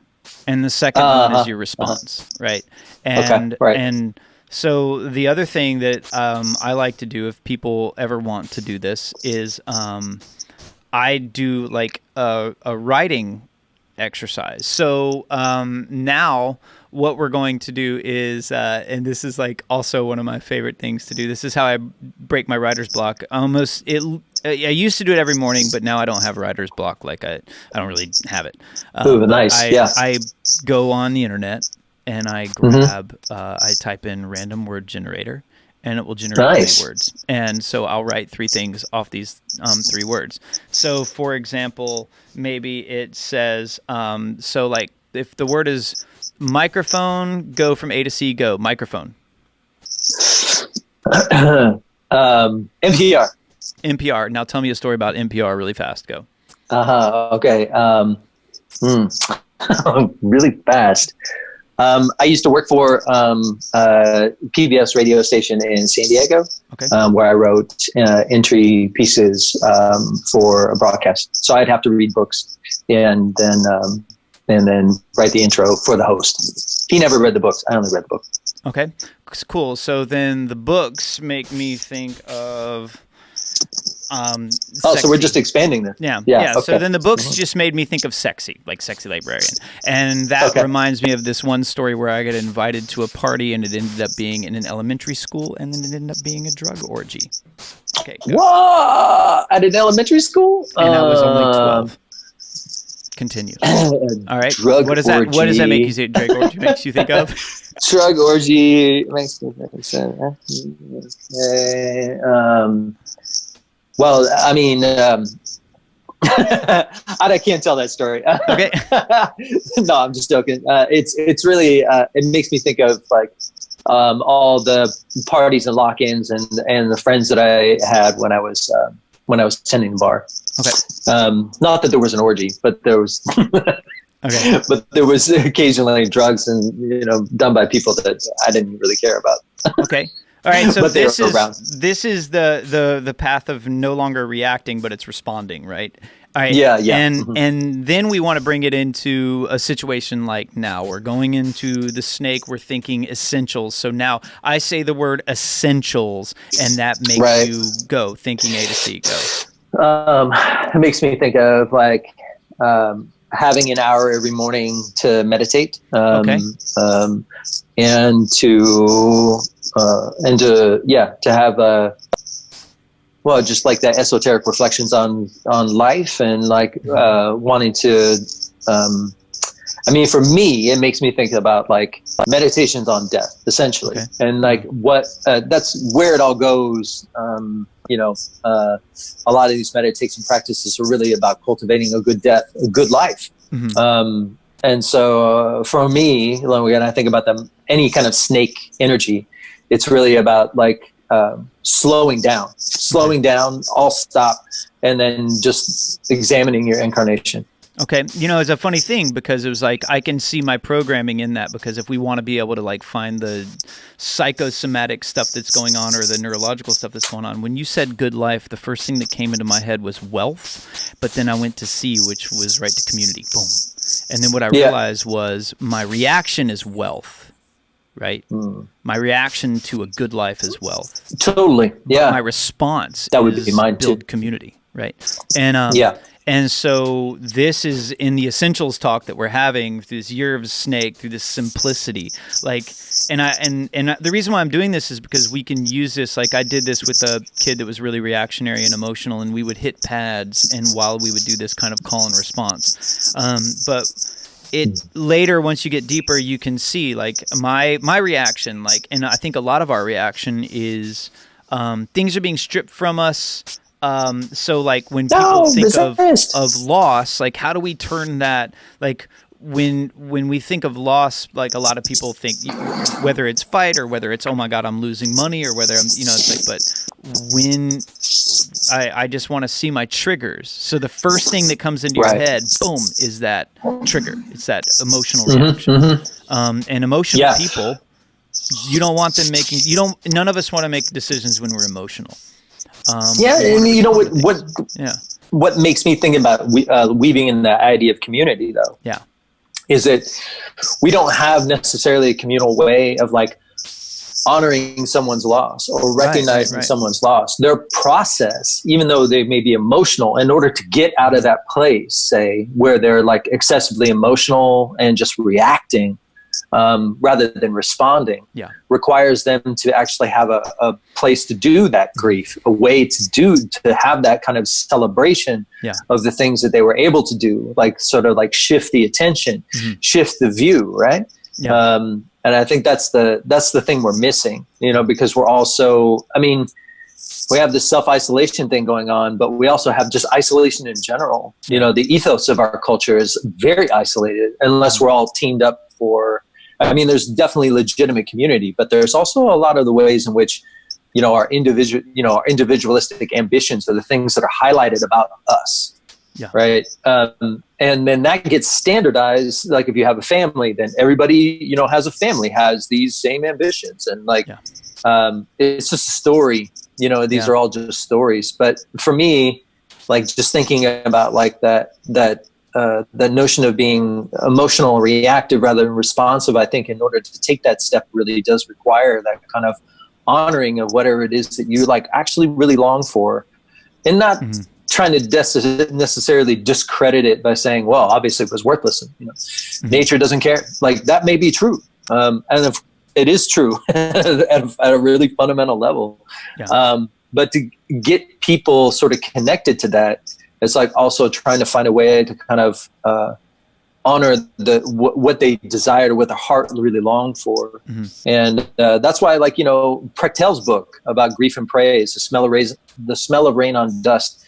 and the second one is your response, right? And and so the other thing that I like to do, if people ever want to do this, is I do like a writing exercise. So now what we're going to do is, and this is like also one of my favorite things to do. This is how I break my writer's block. I used to do it every morning, but now I don't have writer's block. Like I don't really have it. Nice. I go on the internet and I grab, I type in random word generator, and it will generate 3 words. And so I'll write 3 things off these 3 words. So for example, maybe it says, so like if the word is microphone, go from A to C, go. Microphone. NPR. NPR. Now tell me a story about NPR really fast. Go. Okay. Really fast. I used to work for PBS radio station in San Diego, where I wrote entry pieces for a broadcast. So I'd have to read books and then write the intro for the host. He never read the books. I only read the book. Okay, cool. So then the books make me think of so we're just expanding this. Yeah. Okay. So then the books just made me think of sexy, like sexy librarian. And that reminds me of this one story where I got invited to a party and it ended up being in an elementary school and then it ended up being a drug orgy. Okay. Go. What? At an elementary school? And I was only 12. Continue. All right. What does that make you say? Drug orgy makes you think of? Drug orgy makes me think of. Well, I mean, I can't tell that story. Okay. No, I'm just joking. It's really it makes me think of like all the parties and lock-ins and the friends that I had when I was tending the bar. Okay. Not that there was an orgy, but there was. Okay. But there was occasionally drugs and done by people that I didn't really care about. Okay. All right, so this is the path of no longer reacting, but it's responding, right? All right. Yeah. And then we want to bring it into a situation like now. We're going into the snake. We're thinking essentials. So now I say the word essentials, and that makes you go thinking A to C. Go. It makes me think of like having an hour every morning to meditate. And to have just like that esoteric reflections on life and like wanting to for me it makes me think about like meditations on death essentially, and like what that's where it all goes. A lot of these meditation practices are really about cultivating a good life. And so for me, when I think about any kind of snake energy, it's really about like slowing down, all stop, and then just examining your incarnation. Okay. It's a funny thing because it was like I can see my programming in that, because if we want to be able to like find the psychosomatic stuff that's going on or the neurological stuff that's going on, when you said good life, the first thing that came into my head was wealth, but then I went to C, which was right to community. Boom. And then what I realized was my reaction is wealth, right? My reaction to a good life is wealth. Totally. Yeah. But my response would is be mine build too. Community, right? And And so this is in the essentials talk that we're having through this year of snake, through this simplicity. Like, and the reason why I'm doing this is because we can use this. Like I did this with a kid that was really reactionary and emotional, and we would hit pads, and while we would do this kind of call and response. But it later, once you get deeper, you can see like my reaction, like, and I think a lot of our reaction is things are being stripped from us. So like when people think of loss, like how do we turn that, like when we think of loss, like a lot of people think whether it's fight or whether it's, oh my God, I'm losing money, or whether I'm, it's like, but when I just want to see my triggers. So the first thing that comes into your head, boom, is that trigger. It's that emotional reaction. And emotional people, you don't want them making, none of us want to make decisions when we're emotional. And what makes me think about weaving in the idea of community though is that we don't have necessarily a communal way of like honoring someone's loss or recognizing someone's loss. Their process, even though they may be emotional, in order to get out of that place, say, where they're like excessively emotional and just reacting rather than responding, requires them to actually have a place to do that grief, a way to have that kind of celebration of the things that they were able to do, like sort of like shift the attention, shift the view, right? And I think that's the thing we're missing, because we're also, we have this self-isolation thing going on, but we also have just isolation in general. The ethos of our culture is very isolated unless we're all teamed up for, there's definitely legitimate community, but there's also a lot of the ways in which, our individualistic ambitions are the things that are highlighted about us. Right. And then that gets standardized. Like if you have a family, then everybody, has a family, has these same ambitions. And like, it's just a story, these are all just stories. But for me, like just thinking about like that that notion of being emotional and reactive rather than responsive, I think in order to take that step really does require that kind of honoring of whatever it is that you like actually really long for, and not trying to necessarily discredit it by saying, well, obviously it was worthless. And, nature doesn't care. Like that may be true. And if it is true at a really fundamental level. Yeah. But to get people sort of connected to that, it's like also trying to find a way to kind of honor what they desired or what their heart really longed for. And that's why, like, Prechtel's book about grief and praise, the smell of rain on dust.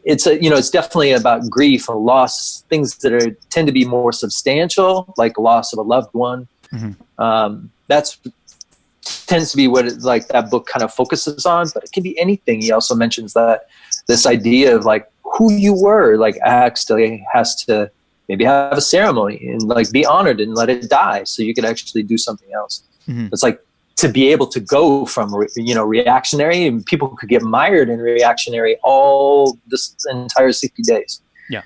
It's it's definitely about grief or loss, things that tend to be more substantial, like loss of a loved one. That's tends to be what that book kind of focuses on, but it can be anything. He also mentions that this idea of like who you were, like actually has to maybe have a ceremony and like be honored and let it die so you could actually do something else. It's like to be able to go from reactionary, and people could get mired in reactionary all this entire 60 days. Yeah.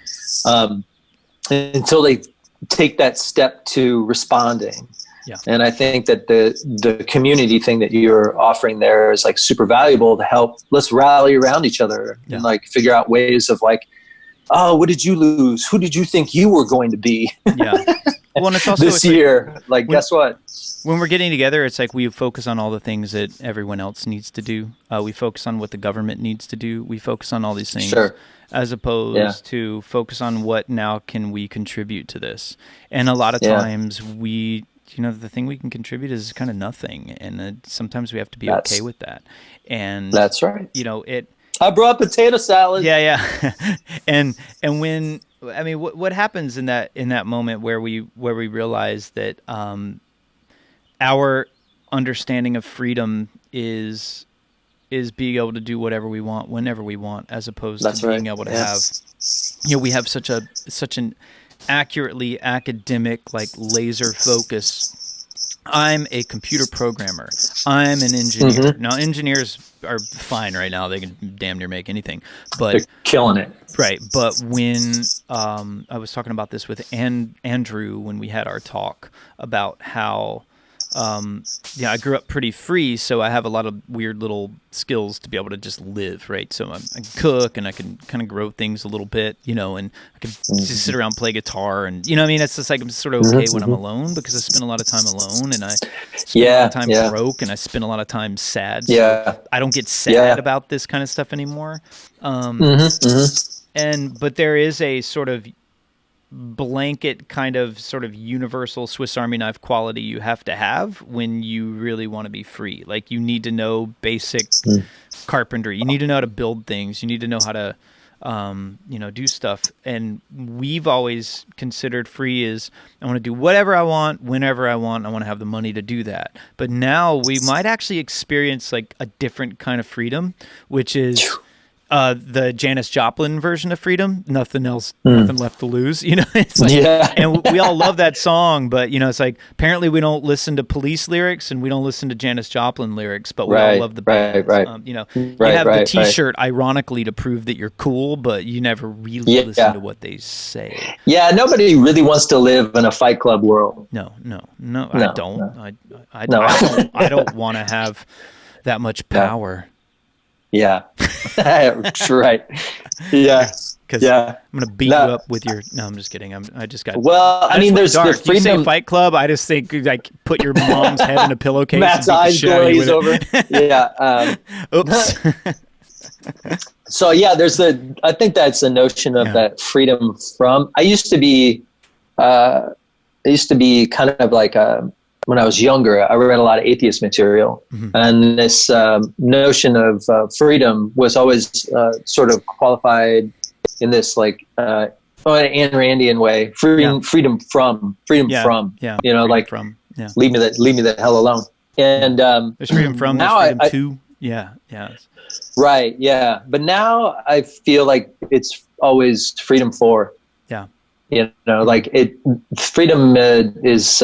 Until they take that step to responding. Yeah. And I think that the community thing that you're offering there is like super valuable to help. Let's rally around each other and like figure out ways of like, oh, what did you lose? Who did you think you were going to be? Yeah. Well, and it's also this year. Like, guess what? When we're getting together, it's like we focus on all the things that everyone else needs to do. We focus on what the government needs to do. We focus on all these things. Sure. As opposed to focus on what now can we contribute to this. And a lot of times the thing we can contribute is kind of nothing. And sometimes we have to be okay with that. And that's right. It. I brought potato salad. Yeah. and when, what happens in that moment where we realize that, our understanding of freedom is being able to do whatever we want, whenever we want, as opposed to being able to have, we have such an accurately academic, like laser focus. I'm a computer programmer. I'm an engineer. Now, engineers are fine right now. They can damn near make anything. But they're killing it. Right. But when I was talking about this with Andrew when we had our talk about how I grew up pretty free, so I have a lot of weird little skills to be able to just live, right? So I can cook, and I can kind of grow things a little bit, and I can just sit around and play guitar, and it's just like I'm sort of okay when I'm alone because I spend a lot of time alone, and I spend a lot of time broke, and I spend a lot of time sad. So I don't get sad about this kind of stuff anymore. But there is a sort of blanket kind of sort of universal Swiss Army knife quality you have to have when you really want to be free. Like you need to know basic carpentry. You need to know how to build things. You need to know how to, do stuff. And we've always considered free as I want to do whatever I want, whenever I want. I want to have the money to do that. But now we might actually experience like a different kind of freedom, which is the Janis Joplin version of freedom. Nothing else, nothing left to lose. It's like, and we all love that song, but it's like apparently we don't listen to Police lyrics and we don't listen to Janis Joplin lyrics, but we all love the band. You have the T-shirt ironically to prove that you're cool, but you never really listen to what they say. Yeah, nobody really wants to live in a Fight Club world. No, I don't. I don't want to have that much power. Yeah, right. Yeah, because I'm gonna beat you up with your. No, I'm just kidding. I just got. Well, there's dark. The freedom. You say Fight Club, I just think like put your mom's head in a pillowcase. Matt's eyes glaze over. Yeah. Oops. So I think that's the notion of that freedom from. I used to be kind of like when I was younger, I read a lot of atheist material, and this notion of freedom was always sort of qualified in this like an Ayn Randian way. Freedom from. Leave me the hell alone. And there's freedom from. There's freedom to. Yeah. Right. Yeah. But now I feel like it's always freedom for. Yeah. Like freedom is.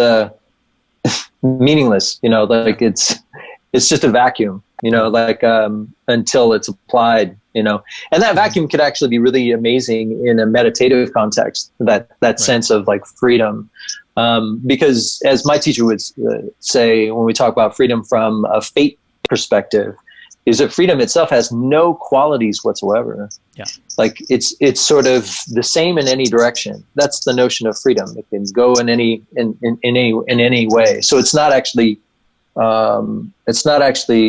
Meaningless, like it's just a vacuum, like until it's applied, and that vacuum could actually be really amazing in a meditative context, that sense of like freedom. Because as my teacher would say, when we talk about freedom from a fate perspective, is that freedom itself has no qualities whatsoever. Yeah. Like it's sort of the same in any direction. That's the notion of freedom. It can go in any way. So it's not actually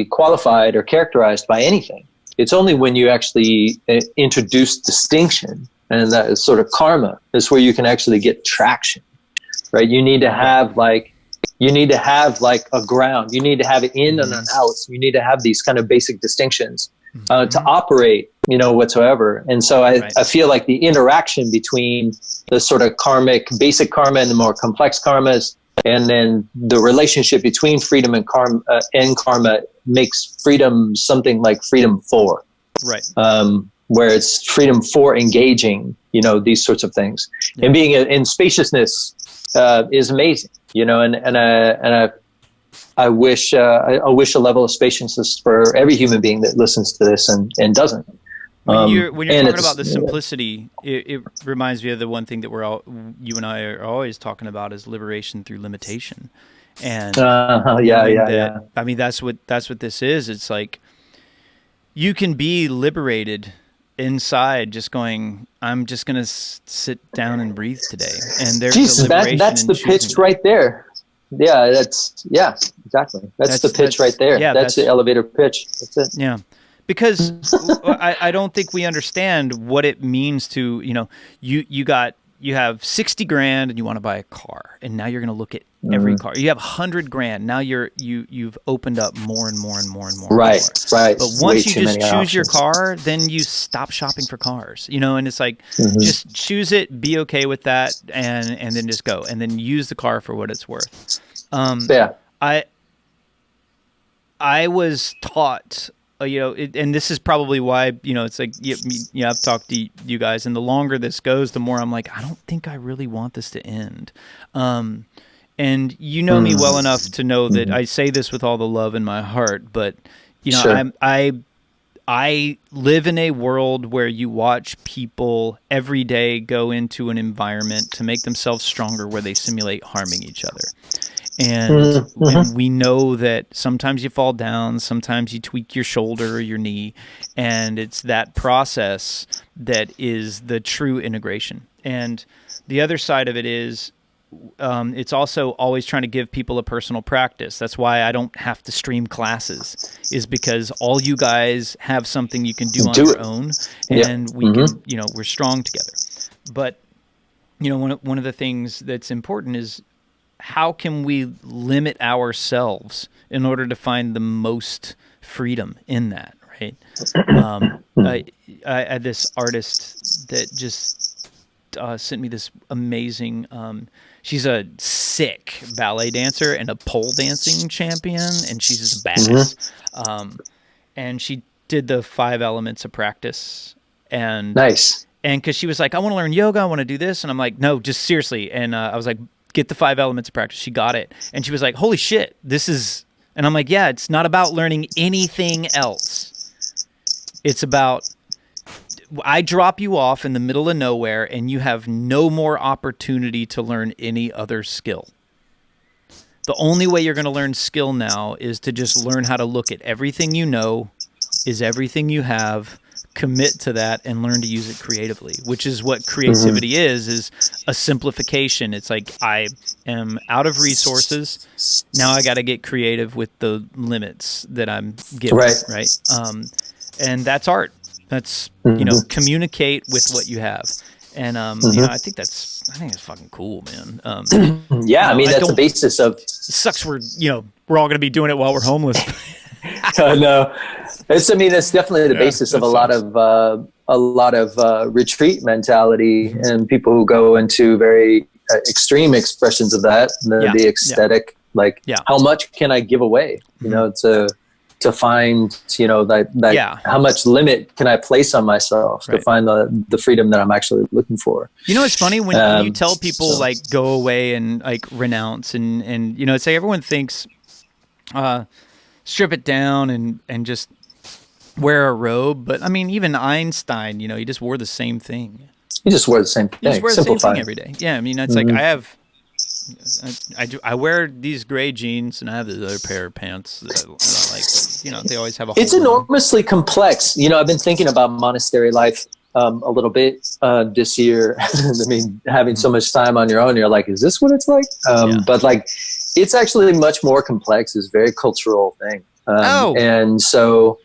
qualified or characterized by anything. It's only when you actually introduce distinction, and that is sort of karma, is where you can actually get traction, right? You need to have like a ground. You need to have it in and an out. You need to have these kind of basic distinctions to operate, whatsoever. And so I feel like the interaction between the sort of basic karma and the more complex karmas, and then the relationship between freedom and karma makes freedom something like freedom for, right? Where it's freedom for engaging, these sorts of things, and being in spaciousness is amazing, and I wish a level of spaciousness for every human being that listens to this and doesn't. When you're talking about the simplicity, it reminds me of the one thing that you and I are always talking about is liberation through limitation. And I mean, that's what this is. It's like you can be liberated inside, just going, I'm just going to sit down and breathe today. And there's Jesus, that's the pitch right there. Yeah, exactly. That's the pitch right there. Yeah, that's the elevator pitch. That's it. Yeah. Because I don't think we understand what it means to, you have 60 grand and you want to buy a car, and now you're going to look at every car. You have 100 grand. Now you've opened up more and more and more and more. Right. But once you just choose your car, then you stop shopping for cars, and it's like, just choose it, be okay with that, and then just go, and then use the car for what it's worth. I was taught, and this is probably why, it's like, I've talked to you guys, and the longer this goes, the more I'm like, I don't think I really want this to end. And you know me well enough to know that I say this with all the love in my heart, but, sure. I live in a world where you watch people every day go into an environment to make themselves stronger where they simulate harming each other. And we know that sometimes you fall down, sometimes you tweak your shoulder or your knee, and it's that process that is the true integration. And the other side of it is it's also always trying to give people a personal practice. That's why I don't have to stream classes, is because all you guys have something you can do on your own, and we can, we're strong together. But, one of the things that's important is, how can we limit ourselves in order to find the most freedom in that, right? I had this artist that just sent me this amazing, she's a sick ballet dancer and a pole dancing champion, and she's just a badass. And she did the 5 elements of practice. And nice. And because she was like, I want to learn yoga, I want to do this. And I'm like, no, just seriously. And I was like, get the 5 elements of practice. She got it. And she was like, holy shit, this is, and I'm like, yeah, it's not about learning anything else. It's about, I drop you off in the middle of nowhere and you have no more opportunity to learn any other skill. The only way you're going to learn skill now is to just learn how to look at everything you know is everything you have, commit to that, and learn to use it creatively, which is what creativity is a simplification. It's like, I am out of resources. Now I got to get creative with the limits that I'm given. Right. And that's art. That's, communicate with what you have. And, I think it's fucking cool, man. I mean, that's the basis of, it sucks. We're all going to be doing it while we're homeless. No, it's definitely the basis of a lot of retreat mentality, and people who go into very extreme expressions of that, the ecstatic, how much can I give away, to find, how much limit can I place on myself to find the freedom that I'm actually looking for. It's funny when you tell people go away and renounce and it's like everyone thinks, strip it down and just wear a robe. But I mean, even Einstein, he just wore the same thing. He just wore the same thing. He just wear the same Simplify. thing every day. Yeah, I mean, it's like I wear these gray jeans and I have this other pair of pants that I like. They always have a. It's enormously complex. I've been thinking about monastery life a little bit this year. I mean, having so much time on your own, you're like, is this what it's like? But like, it's actually much more complex. It's a very cultural thing. And so,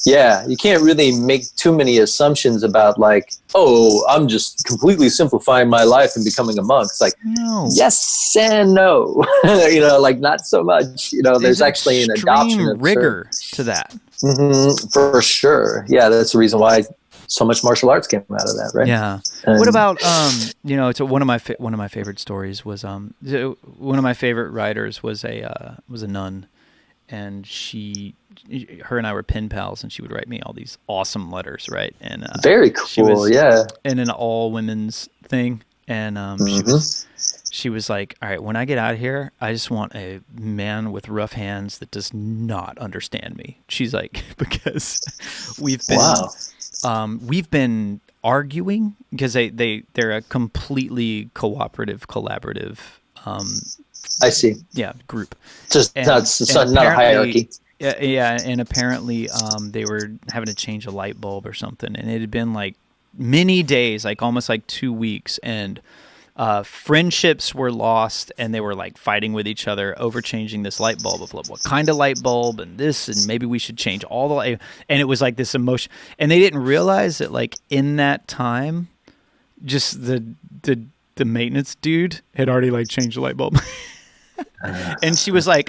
yeah, you can't really make too many assumptions about like, oh, I'm just completely simplifying my life and becoming a monk. It's like, no. Yes and no. Like not so much. There's actually an adoption of rigor to that. For sure. Yeah, that's the reason why so much martial arts came out of that, right? Yeah. What about it's one of my favorite stories was one of my favorite writers was a nun, and her and I were pen pals, and she would write me all these awesome letters, right? And very cool. She was in an all women's thing, and she was like, all right, when I get out of here, I just want a man with rough hands that does not understand me. She's like, because we've been arguing because they're a completely collaborative. I see. Yeah, group. Just not a hierarchy. Yeah, and apparently they were having to change a light bulb or something, and it had been like many days, like almost like 2 weeks, and friendships were lost, and they were like fighting with each other over changing this light bulb of what kind of light bulb and this, and maybe we should change all the light. And it was like this emotion, and they didn't realize that like in that time, just the maintenance dude had already like changed the light bulb. And she was like,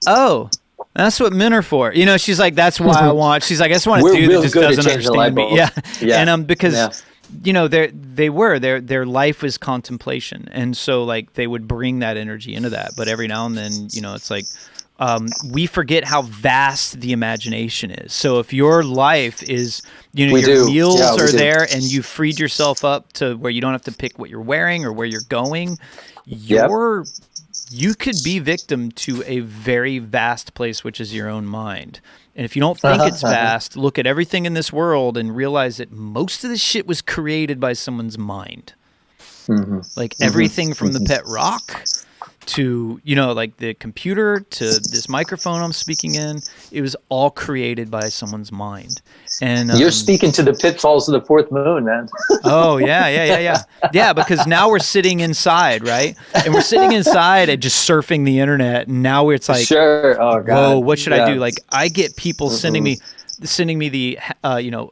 oh, that's what men are for. She's like, that's why I want, she's like, I just want a dude that just doesn't understand me. Yeah. And because their life was contemplation, and so like they would bring that energy into that. But every now and then, it's like we forget how vast the imagination is. So if your life is, your meals are there, and you freed yourself up to where you don't have to pick what you're wearing or where you're going, you could be victim to a very vast place, which is your own mind. And if you don't think it's vast, look at everything in this world and realize that most of this shit was created by someone's mind. Like everything from the pet rock to, like the computer to this microphone I'm speaking in, it was all created by someone's mind. And you're speaking to the pitfalls of the fourth moon, man. Oh, yeah. Yeah, because now we're sitting inside, right? And we're sitting inside and just surfing the internet. And now it's like, sure. Oh, God. Whoa, what should I do? Like, I get people sending me the,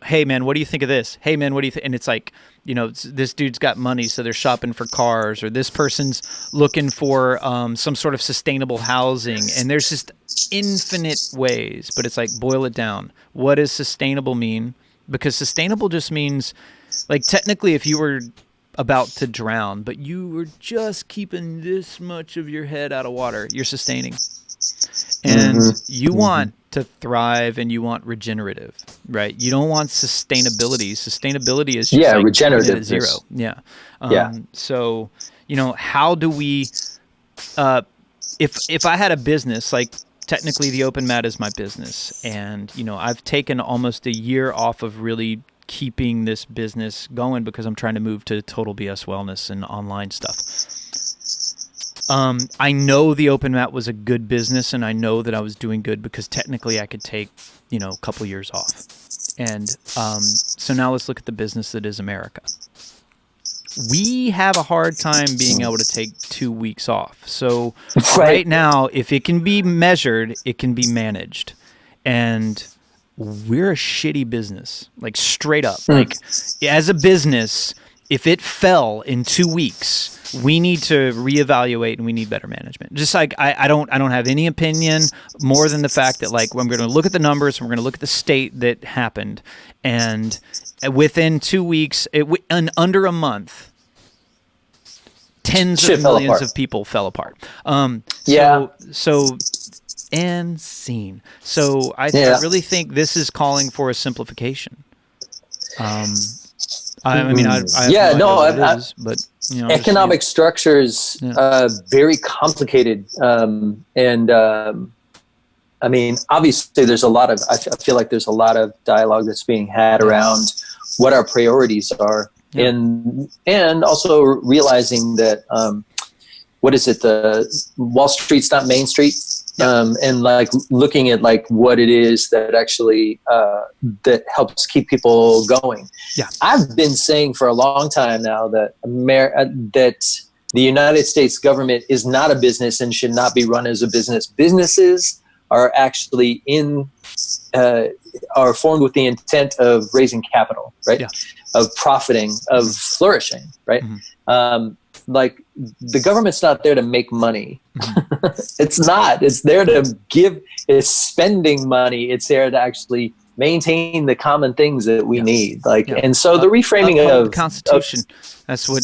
hey, man, what do you think of this? Hey, man, what do you think? And it's like, this dude's got money, so they're shopping for cars, or this person's looking for some sort of sustainable housing. And there's just infinite ways, but it's like, boil it down. What does sustainable mean? Because sustainable just means, like, technically if you were about to drown, but you were just keeping this much of your head out of water, you're sustaining. And you want to thrive, and you want regenerative, right? You don't want sustainability. Sustainability is just like regenerative zero. Yeah. So, how do we, if I had a business, like technically the open mat is my business, and, I've taken almost a year off of really keeping this business going because I'm trying to move to total BS wellness and online stuff. I know the open mat was a good business, and I know that I was doing good because technically I could take, a couple years off. And so now let's look at the business that is America. We have a hard time being able to take 2 weeks off. So right now, if it can be measured, it can be managed. And we're a shitty business, like straight up. Like as a business, if it fell in 2 weeks, we need to reevaluate, and we need better management. Just like I don't have any opinion more than the fact that like when we're going to look at the numbers, and we're going to look at the state that happened, and within 2 weeks, under a month, tens of millions of people fell apart. So and scene. So I really think this is calling for a simplification. I mean, I have no idea what it is, but economic structures very complicated, and I mean, obviously, I feel like there's a lot of dialogue that's being had around what our priorities are, and also realizing that what is it? The Wall Street's not Main Street, and like looking at like what it is that actually that helps keep people going. Yeah, I've been saying for a long time now that that the United States government is not a business and should not be run as a business. Businesses are actually are formed with the intent of raising capital, right? Yeah. Of profiting, of flourishing, right? Mm-hmm. Like the government's not there to make money. Mm-hmm. It's not. It's there to give. It's spending money. It's there to actually maintain the common things that we need. Like, and so the reframing of the Constitution. That's what.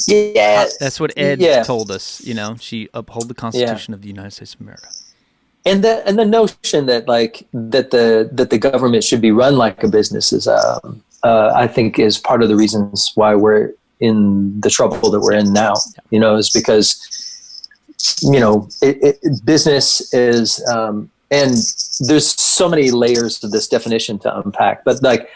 That's what Ed told us. You know, she uphold the Constitution of the United States of America. And the notion that like that the government should be run like a business is I think is part of the reasons why we're in the trouble that we're in now. You know, is because business is and there's so many layers of this definition to unpack, but like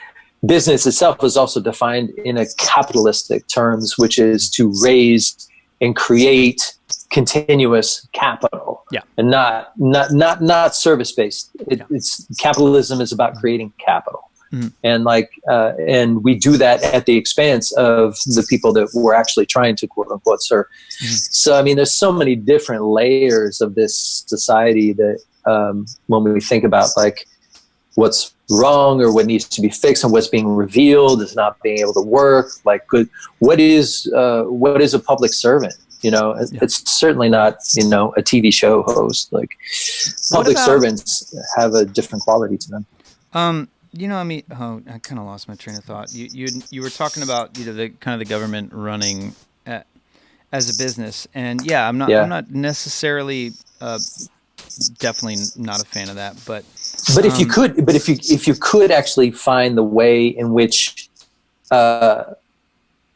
business itself is also defined in a capitalistic terms, which is to raise and create continuous capital, and not service based. It's capitalism is about creating capital, and like and we do that at the expense of the people that we're actually trying to quote unquote serve. So I mean, there's so many different layers of this society that when we think about like what's wrong or what needs to be fixed and what's being revealed is not being able to work. Like, what is a public servant? You know, it's certainly not, a TV show host. Like public servants have a different quality to them. I mean, I kind of lost my train of thought. You were talking about, the kind of the government running as a business, and I'm not necessarily, definitely not a fan of that, but if you could actually find the way in which,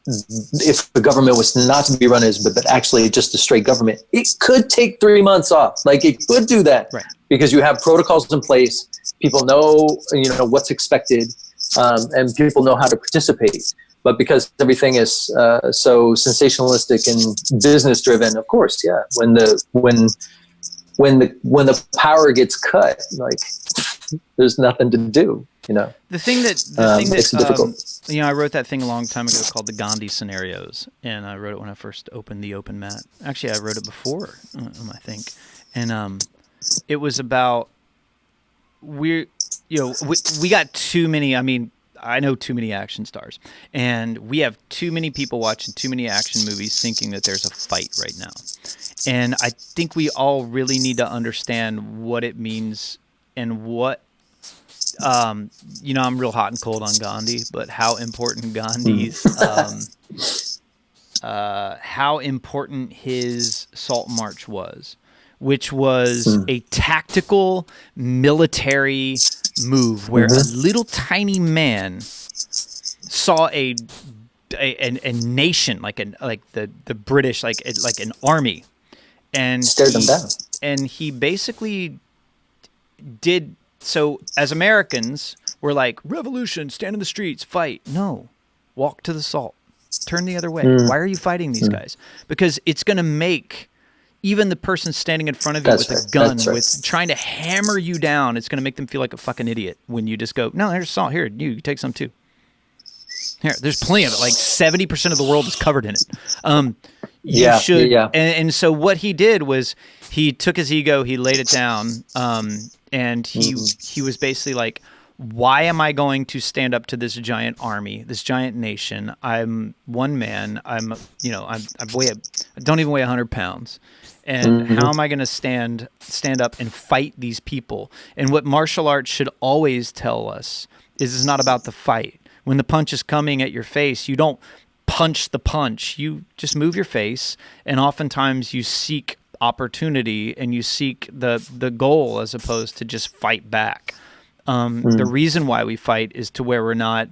if the government was not to be run as, but actually just a straight government, it could take 3 months off. Like it could do that, right? Because you have protocols in place. People know, what's expected, and people know how to participate. But because everything is so sensationalistic and business driven, of course, when the power gets cut, like there's nothing to do. The thing that makes it difficult. I wrote that thing a long time ago called the Gandhi scenarios, and I wrote it when I first opened the Open Mat. Actually, I wrote it before, I think, and it was about we got too many. I mean, I know too many action stars, and we have too many people watching too many action movies, thinking that there's a fight right now, and I think we all really need to understand what it means and what. I'm real hot and cold on Gandhi, but how important how important his Salt March was, which was a tactical military move where a little tiny man saw a nation like the British, like an army, and stared them down, and he basically did. So as Americans, we're like, revolution, stand in the streets, fight. No, walk to the salt. Turn the other way. Why are you fighting these guys? Because it's going to make even the person standing in front of you with a gun, with trying to hammer you down, it's going to make them feel like a fucking idiot when you just go, no, there's salt. Here, you take some too. Here, there's plenty of it. Like 70% of the world is covered in it. You should. And so what he did was he took his ego, he laid it down, and he was basically like, why am I going to stand up to this giant army, this giant nation? I'm one man. I don't even weigh 100 pounds. And how am I going to stand up and fight these people? And what martial arts should always tell us is it's not about the fight. When the punch is coming at your face, you don't punch the punch. You just move your face, and oftentimes you seek opportunity and you seek the goal as opposed to just fight back. The reason why we fight is to where we're not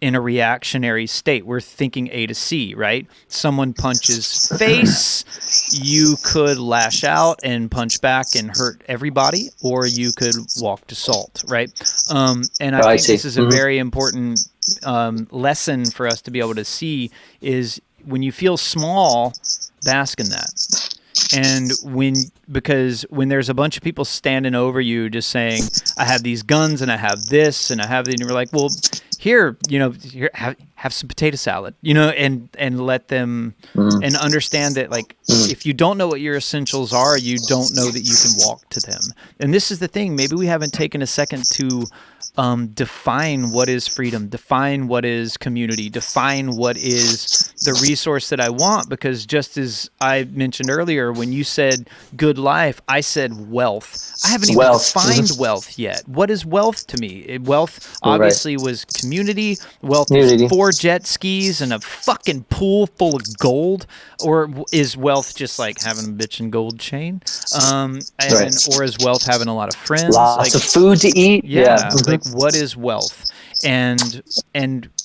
in a reactionary state. We're thinking A to C, right? Someone punches face, you could lash out and punch back and hurt everybody, or you could walk to salt, right? And I think this is a very important lesson for us to be able to see is when you feel small, bask in that. And because when there's a bunch of people standing over you just saying, I have these guns and I have this and I have that, and you're like, well, here, have some potato salad, and let them and understand that, like, if you don't know what your essentials are, you don't know that you can walk to them. And this is the thing, maybe we haven't taken a second to define what is freedom, define what is community, define what is the resource that I want. Because just as I mentioned earlier, when you said good life, I said wealth. I haven't even defined wealth yet. What is wealth to me? Wealth obviously was community. Wealth is 4 jet skis and a fucking pool full of gold. Or is wealth just like having a bitchin' gold chain? Or is wealth having a lot of friends? Lots of food to eat. Yeah. Like, what is wealth? And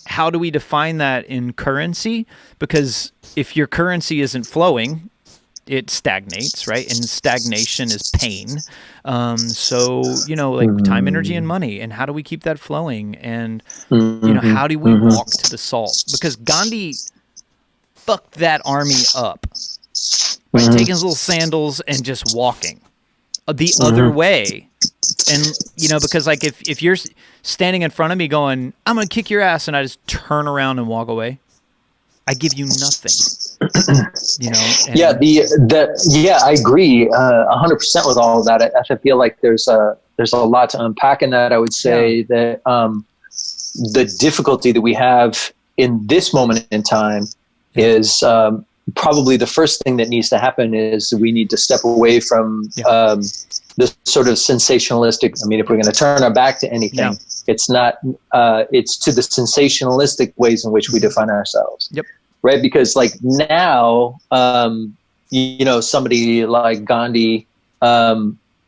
how do we define that in currency? Because if your currency isn't flowing, it stagnates, right? And stagnation is pain. So, time, energy, and money. And how do we keep that flowing? And, how do we walk to the salt? Because Gandhi fucked that army up by taking his little sandals and just walking the other way. And, because like if you're standing in front of me going, I'm going to kick your ass, and I just turn around and walk away, I give you nothing. I agree 100% with all of that. I feel like there's a lot to unpack in that. I would say that the difficulty that we have in this moment in time is probably the first thing that needs to happen is we need to step away from this sort of sensationalistic. I mean, if we're going to turn our back to anything, it's not. It's to the sensationalistic ways in which we define ourselves. Yep. Right, because like now, somebody like Gandhi,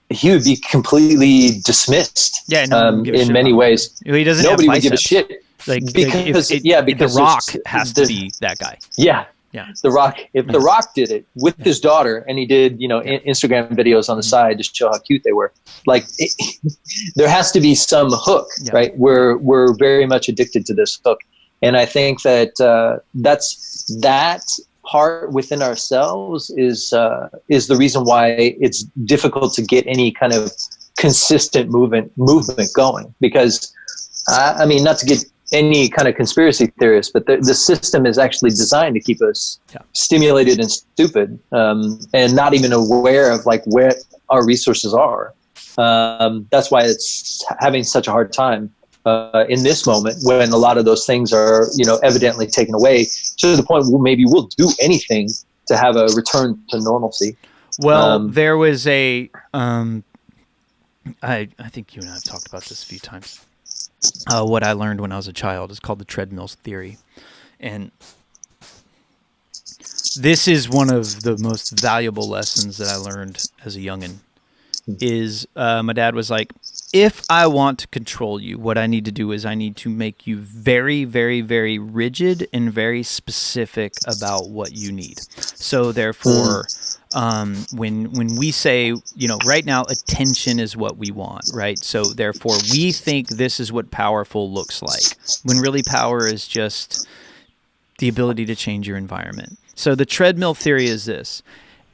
he would be completely dismissed. Yeah, in many ways, he doesn't. Nobody would give a shit. Because The Rock has to be that guy. Yeah. The Rock. If The Rock did it with his daughter, and he did, Instagram videos on the side to show how cute they were. Like, there has to be some hook, right? We're very much addicted to this hook. And I think that that part within ourselves is the reason why it's difficult to get any kind of consistent movement going. Because not to get any kind of conspiracy theorist, but the system is actually designed to keep us stimulated and stupid, and not even aware of like where our resources are. That's why it's having such a hard time. In this moment, when a lot of those things are, evidently taken away, to the point where maybe we'll do anything to have a return to normalcy. Well, there was I think you and I have talked about this a few times. What I learned when I was a child is called the treadmills theory, and this is one of the most valuable lessons that I learned as a youngin'. Is my dad was like, if I want to control you, what I need to do is I need to make you very, very, very rigid and very specific about what you need. So therefore, when we say, right now, attention is what we want, right? So therefore, we think this is what powerful looks like, when really power is just the ability to change your environment. So the treadmill theory is this.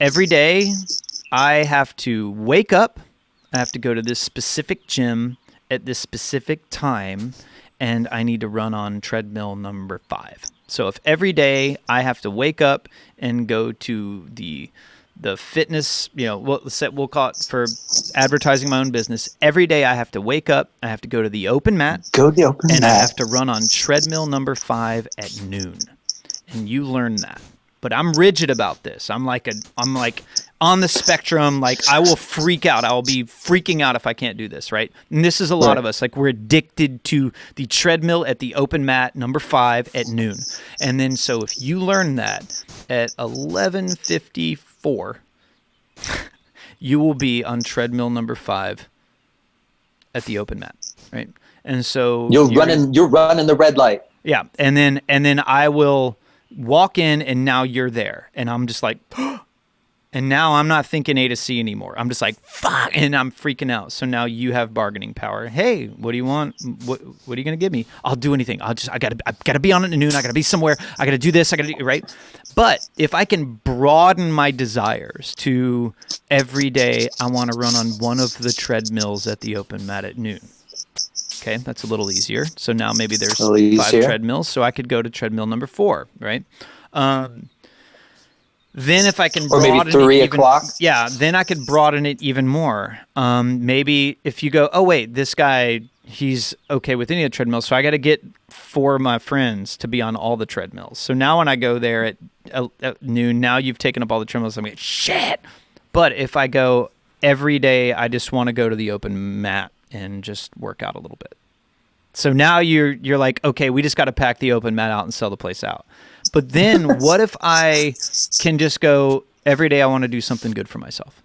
Every day, I have to wake up, I have to go to this specific gym at this specific time, and I need to run on treadmill number 5. So if every day I have to wake up and go to the fitness, we'll call it, for advertising my own business, every day I have to wake up, I have to go to the open mat, and I have to run on treadmill number 5 at noon. And you learn that. But I'm rigid about this. I'm like on the spectrum. Like, I will freak out. I will be freaking out if I can't do this, right? And this is a lot of us. Like, we're addicted to the treadmill at the open mat, number 5 at noon. And then, so if you learn that at 11:54, you will be on treadmill number 5 at the open mat, right? And so you're running the red light. Yeah. And then I will walk in and now you're there. And I'm just like, and now I'm not thinking A to C anymore. I'm just like, fuck, and I'm freaking out. So now you have bargaining power. Hey, what do you want? What are you gonna give me? I'll do anything. I gotta be on at noon. I gotta be somewhere. I gotta do this. I gotta do right. But if I can broaden my desires to every day, I want to run on one of the treadmills at the open mat at noon. Okay, that's a little easier. So now maybe there's 5 treadmills, so I could go to treadmill number 4, right? Then if I can broaden maybe 3 o'clock. Yeah, then I could broaden it even more. Maybe if you go, oh wait, this guy, he's okay with any of the treadmills, so I got to get 4 of my friends to be on all the treadmills. So now when I go there at noon, now you've taken up all the treadmills. I'm like, shit. But if I go every day, I just want to go to the open mat and just work out a little bit. So now you're like, okay, we just got to pack the open mat out and sell the place out. But then what if I can just go every day I want to do something good for myself?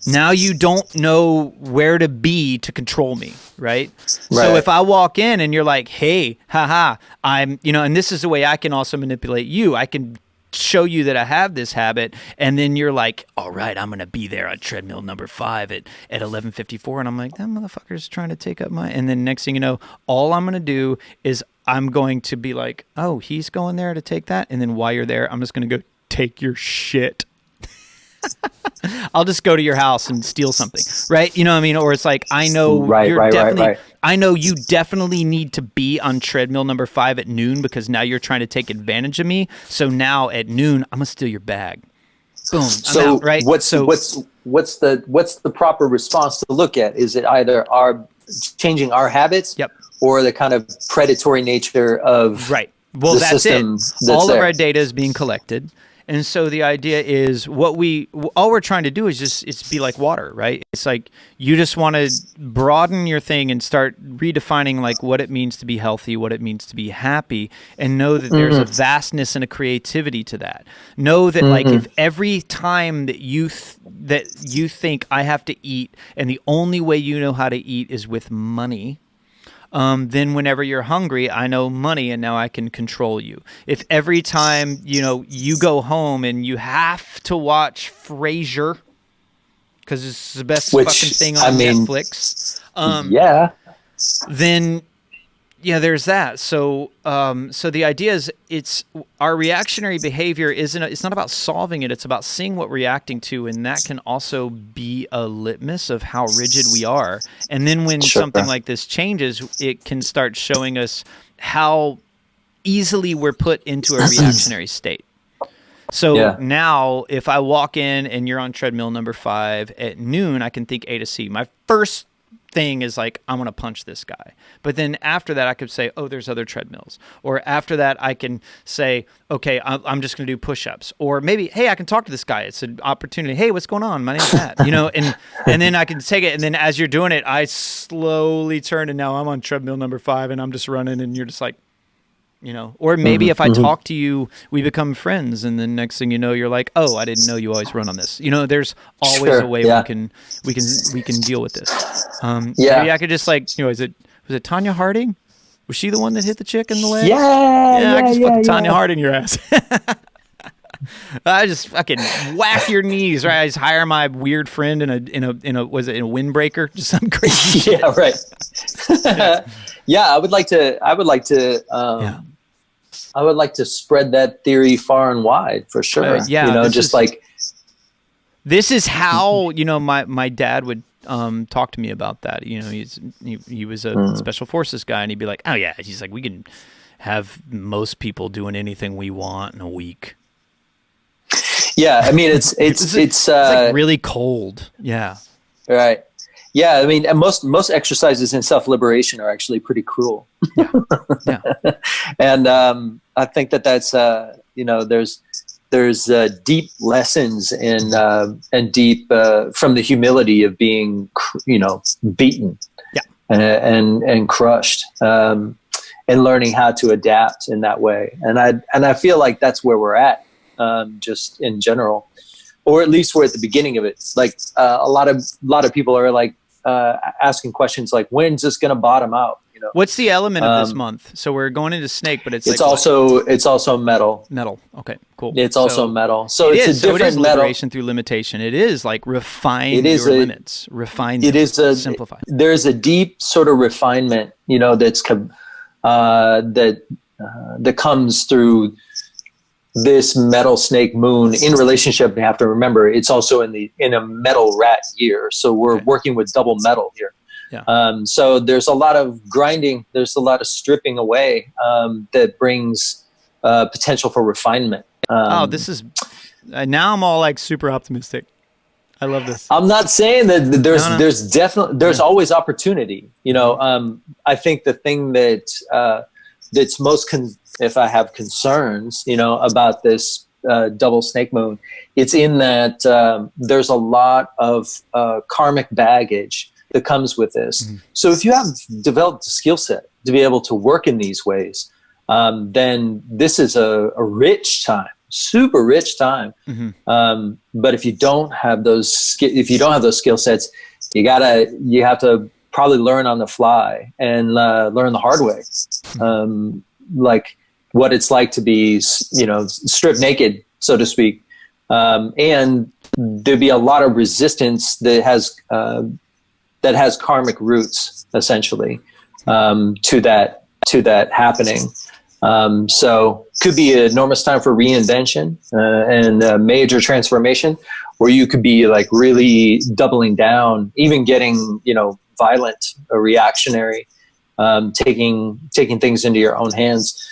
Now you don't know where to be to control me, right? So if I walk in and you're like, hey, haha, I'm, and this is the way I can also manipulate you. I can show you that I have this habit, and then you're like, all right, I'm going to be there on treadmill number 5 at 11:54. And I'm like, that motherfucker's trying to take up and then next thing you know, all I'm going to do is I'm going to be like, oh, he's going there to take that. And then while you're there, I'm just going to go take your shit. I'll just go to your house and steal something, right? You know what I mean? Or it's like, I know I know you definitely need to be on treadmill number 5 at noon because now you're trying to take advantage of me. So now at noon, I'm gonna steal your bag. Boom. So out, right? What's the proper response to look at? Is it either our changing our habits, or the kind of predatory nature of Well, the that's system it. All of our data is being collected. And so the idea is all we're trying to do is it's be like water, right? It's like you just want to broaden your thing and start redefining like what it means to be healthy, what it means to be happy, and know that there's a vastness and a creativity to that. Know that like if every time that you think I have to eat and the only way you know how to eat is with money, then whenever you're hungry, I know money and now I can control you. If every time, you go home and you have to watch Frasier because it's the best fucking thing on Netflix, then there's that. So the idea is it's our reactionary behavior it's not about solving it. It's about seeing what we're reacting to. And that can also be a litmus of how rigid we are. And then when something like this changes, it can start showing us how easily we're put into a reactionary state. So now if I walk in and you're on treadmill number 5 at noon, I can think A to C. My first thing is like, I'm going to punch this guy. But then after that, I could say, oh, there's other treadmills. Or after that, I can say, okay, I'm just going to do push-ups. Or maybe, hey, I can talk to this guy. It's an opportunity. Hey, what's going on? My name's Matt. And then I can take it. And then as you're doing it, I slowly turn and now I'm on treadmill number 5 and I'm just running and you're just like, or maybe if I talk to you, we become friends, and then next thing you know, you're like, "Oh, I didn't know you always run on this." There's always a way we can deal with this. Maybe I could just like, was it Tanya Harding? Was she the one that hit the chick in the leg? I just fucking Tanya Harding your ass. I just fucking whack your knees, right? I just hire my weird friend in a windbreaker, just some crazy shit. I would like to spread that theory far and wide for sure. This is how, my dad would talk to me about that. He was a special forces guy, and he'd be like, oh yeah, he's like, we can have most people doing anything we want in a week. Yeah, I mean it's like really cold. Yeah. Right. Yeah, I mean, and most exercises in self-liberation are actually pretty cruel. Yeah. And I think that's there's deep lessons and deep from the humility of being beaten, and crushed, and learning how to adapt in that way. And I feel like that's where we're at, just in general, or at least we're at the beginning of it. Like a lot of people are like asking questions like, when's this going to bottom out? You know, What's the element of this month? So we're going into snake, but it's like it's also metal. metal. Okay, cool. It's also metal. So it it's is, a different so it is metal. liberation through limitation. It is like refine your limits, refine it them, is a simplify. There's a deep sort of refinement, you know, that comes through this metal snake moon in relationship. You have to remember it's also in a metal rat year, so we're working with double metal here. Yeah. So there's a lot of grinding, there's a lot of stripping away that brings potential for refinement. This is now I'm all like super optimistic. I love this. I'm not saying that there's definitely always opportunity. You know, I think the thing that's most if I have concerns, you know, about this double snake moon, it's in that there's a lot of karmic baggage that comes with this. Mm-hmm. So if you have developed a skill set to be able to work in these ways, then this is a rich time, super rich time. Mm-hmm. But if you don't have those skill sets, you have to probably learn on the fly and learn the hard way. Like what it's like to be, you know, stripped naked, so to speak. And there'd be a lot of resistance that has karmic roots, essentially, to that happening. So could be an enormous time for reinvention and a major transformation, where you could be like really doubling down, even getting, you know, violent or reactionary, taking things into your own hands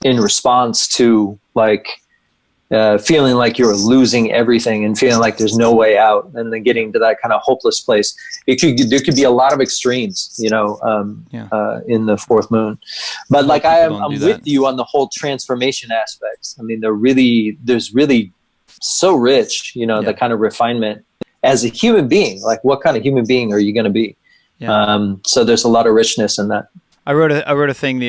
in response to like feeling like you're losing everything and feeling like there's no way out, and then getting to that kind of hopeless place. There could be a lot of extremes, you know, in the fourth moon. But like I'm with you on the whole transformation aspects. I mean, there's really so rich, you know, the kind of refinement as a human being. Like, what kind of human being are you going to be? Yeah. So there's a lot of richness in that. I wrote a thing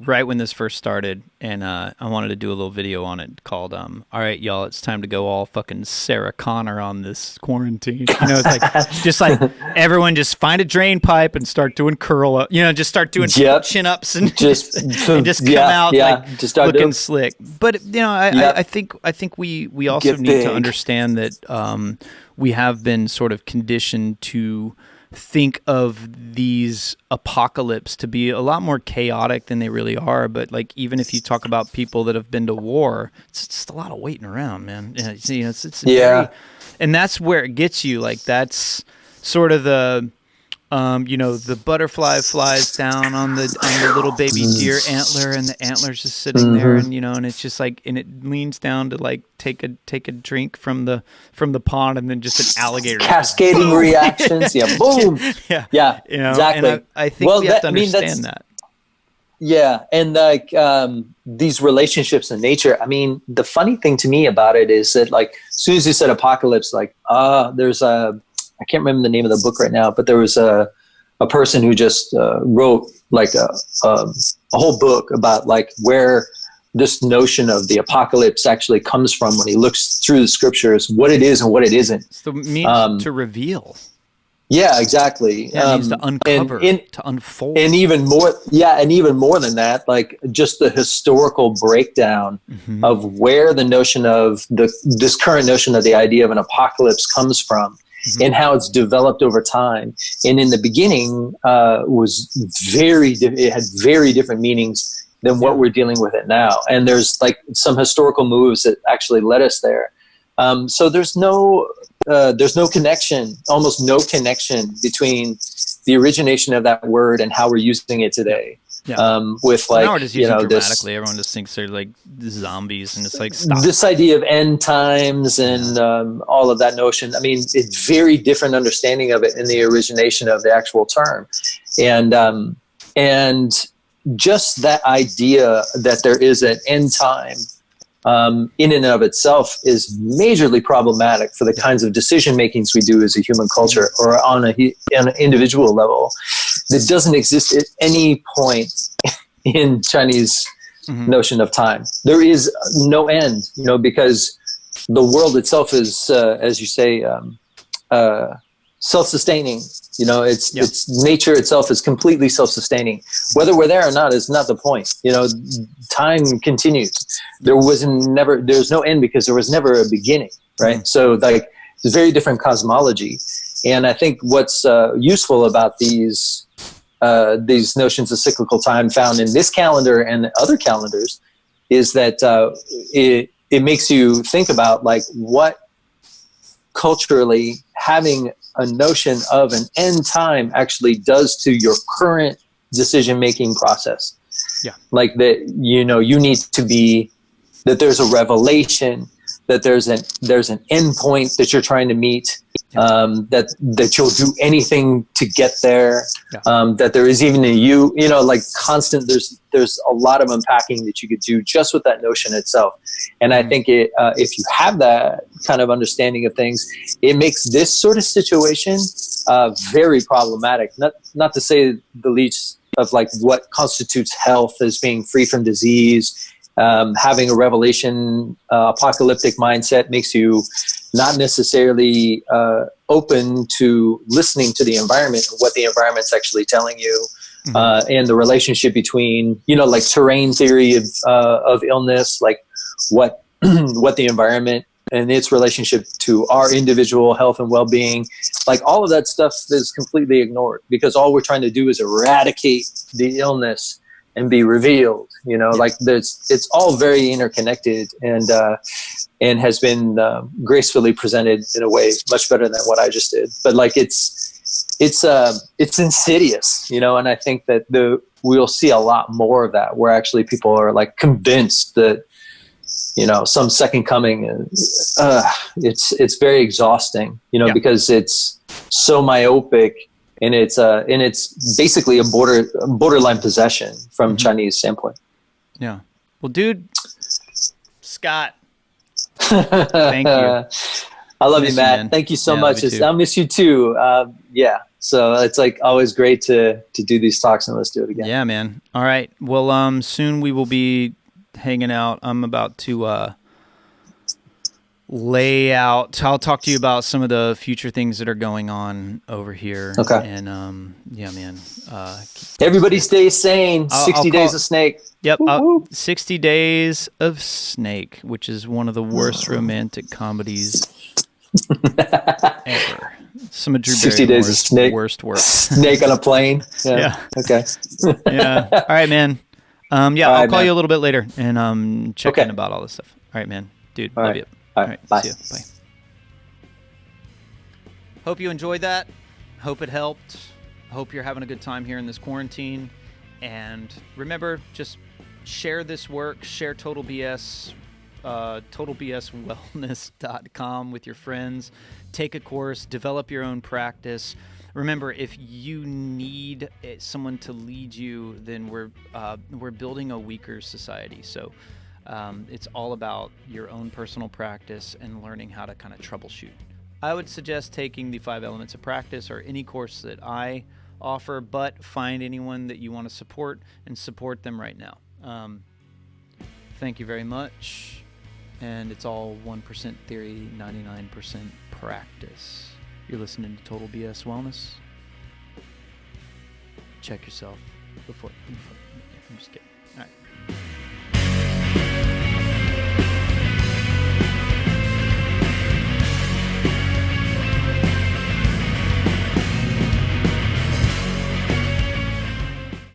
right when this first started, and I wanted to do a little video on it called "All right, y'all, it's time to go all fucking Sarah Connor on this quarantine." You know, it's like just like everyone just find a drain pipe and start doing curl up. You know, just start doing chin ups and just come out like just looking slick. But you know, I think we also need to understand that we have been sort of conditioned to think of these apocalypse to be a lot more chaotic than they really are. But like, even if you talk about people that have been to war, it's just a lot of waiting around, man. You know, it's very, and that's where it gets you. Like, that's sort of the you know, the butterfly flies down on the little baby deer antler, and the antler's just sitting there, and you know, and it's just like, and it leans down to like take a drink from the pond, and then just an alligator cascading reactions. Boom. Yeah. You know, exactly. And I think we have to understand that. Yeah, and like these relationships in nature. I mean, the funny thing to me about it is that, like, as soon as you said apocalypse, like there's I can't remember the name of the book right now, but there was a person who just wrote like a whole book about like where this notion of the apocalypse actually comes from when he looks through the scriptures, what it is and what it isn't. So it means to reveal. Yeah, exactly. Yeah, it means to uncover, to unfold. And even more than that, like just the historical breakdown of where the notion of this current notion of the idea of an apocalypse comes from. And how it's developed over time. And in the beginning, it had very different meanings than what we're dealing with it now. And there's like some historical moves that actually led us there. So there's no connection, almost no connection between the origination of that word and how we're using it today. Yeah. With like, now we're just using dramatically. Everyone just thinks they're like zombies, and it's like, stop. This idea of end times and all of that notion. I mean, it's very different understanding of it in the origination of the actual term, and just that idea that there is an end time in and of itself is majorly problematic for the kinds of decision makings we do as a human culture, or on an individual level, that doesn't exist at any point in Chinese notion of time. There is no end, you know, because the world itself is, as you say, self-sustaining. You know, it's Yeah. it's nature itself is completely self-sustaining. Whether we're there or not is not the point. You know, time continues. There's no end because there was never a beginning, right? So like it's a very different cosmology. And I think what's useful about these notions of cyclical time found in this calendar and other calendars is that it makes you think about like what culturally having a notion of an end time actually does to your current decision-making process. Yeah. Like that, you know, you need to be, that there's a revelation, that there's an end point that you're trying to meet, that you'll do anything to get there, that there is even a you know, like constant, there's a lot of unpacking that you could do just with that notion itself. And I think if you have that kind of understanding of things, it makes this sort of situation very problematic. Not to say the least of like what constitutes health as being free from disease. Having a revelation, apocalyptic mindset makes you not necessarily open to listening to the environment and what the environment's actually telling you, and the relationship between, you know, like terrain theory of illness, like what the environment and its relationship to our individual health and well-being, like all of that stuff is completely ignored because all we're trying to do is eradicate the illness and be revealed, you know, like it's all very interconnected and has been gracefully presented in a way much better than what I just did. But like it's insidious, you know, and I think that we'll see a lot more of that where actually people are like convinced that, you know, some second coming, it's very exhausting, you know, because it's so myopic. And it's basically a borderline possession from Chinese standpoint. Yeah. Well, dude, Scott, thank you. I love you, Matt. Man. Thank you so much. I miss you too. So it's like always great to do these talks, and let's do it again. Yeah, man. All right. Well, soon we will be hanging out. I'm about to lay out. I'll talk to you about some of the future things that are going on over here. Okay. And yeah, man. Everybody stay sane. 60 Days of Snake. Yep. 60 Days of Snake, which is one of the worst romantic comedies ever. Some of Drew 60 Days of Snake. Worst work. Snake on a plane. Yeah. Okay. Yeah. All right, man. I'll call you a little bit later and check in about all this stuff. All right, man. Dude, love you. All right. Bye. See ya. Bye. Hope you enjoyed that. Hope it helped. Hope you're having a good time here in this quarantine. And remember, just share this work. Share Total BS, totalbswellness.com with your friends. Take a course. Develop your own practice. Remember, if you need someone to lead you, then we're building a weaker society. So it's all about your own personal practice and learning how to kind of troubleshoot. I would suggest taking the 5 Elements of Practice or any course that I offer, but find anyone that you want to support and support them right now. Thank you very much. And it's all 1% theory, 99% practice. You're listening to Total BS Wellness. Check yourself before. I'm just kidding. All right.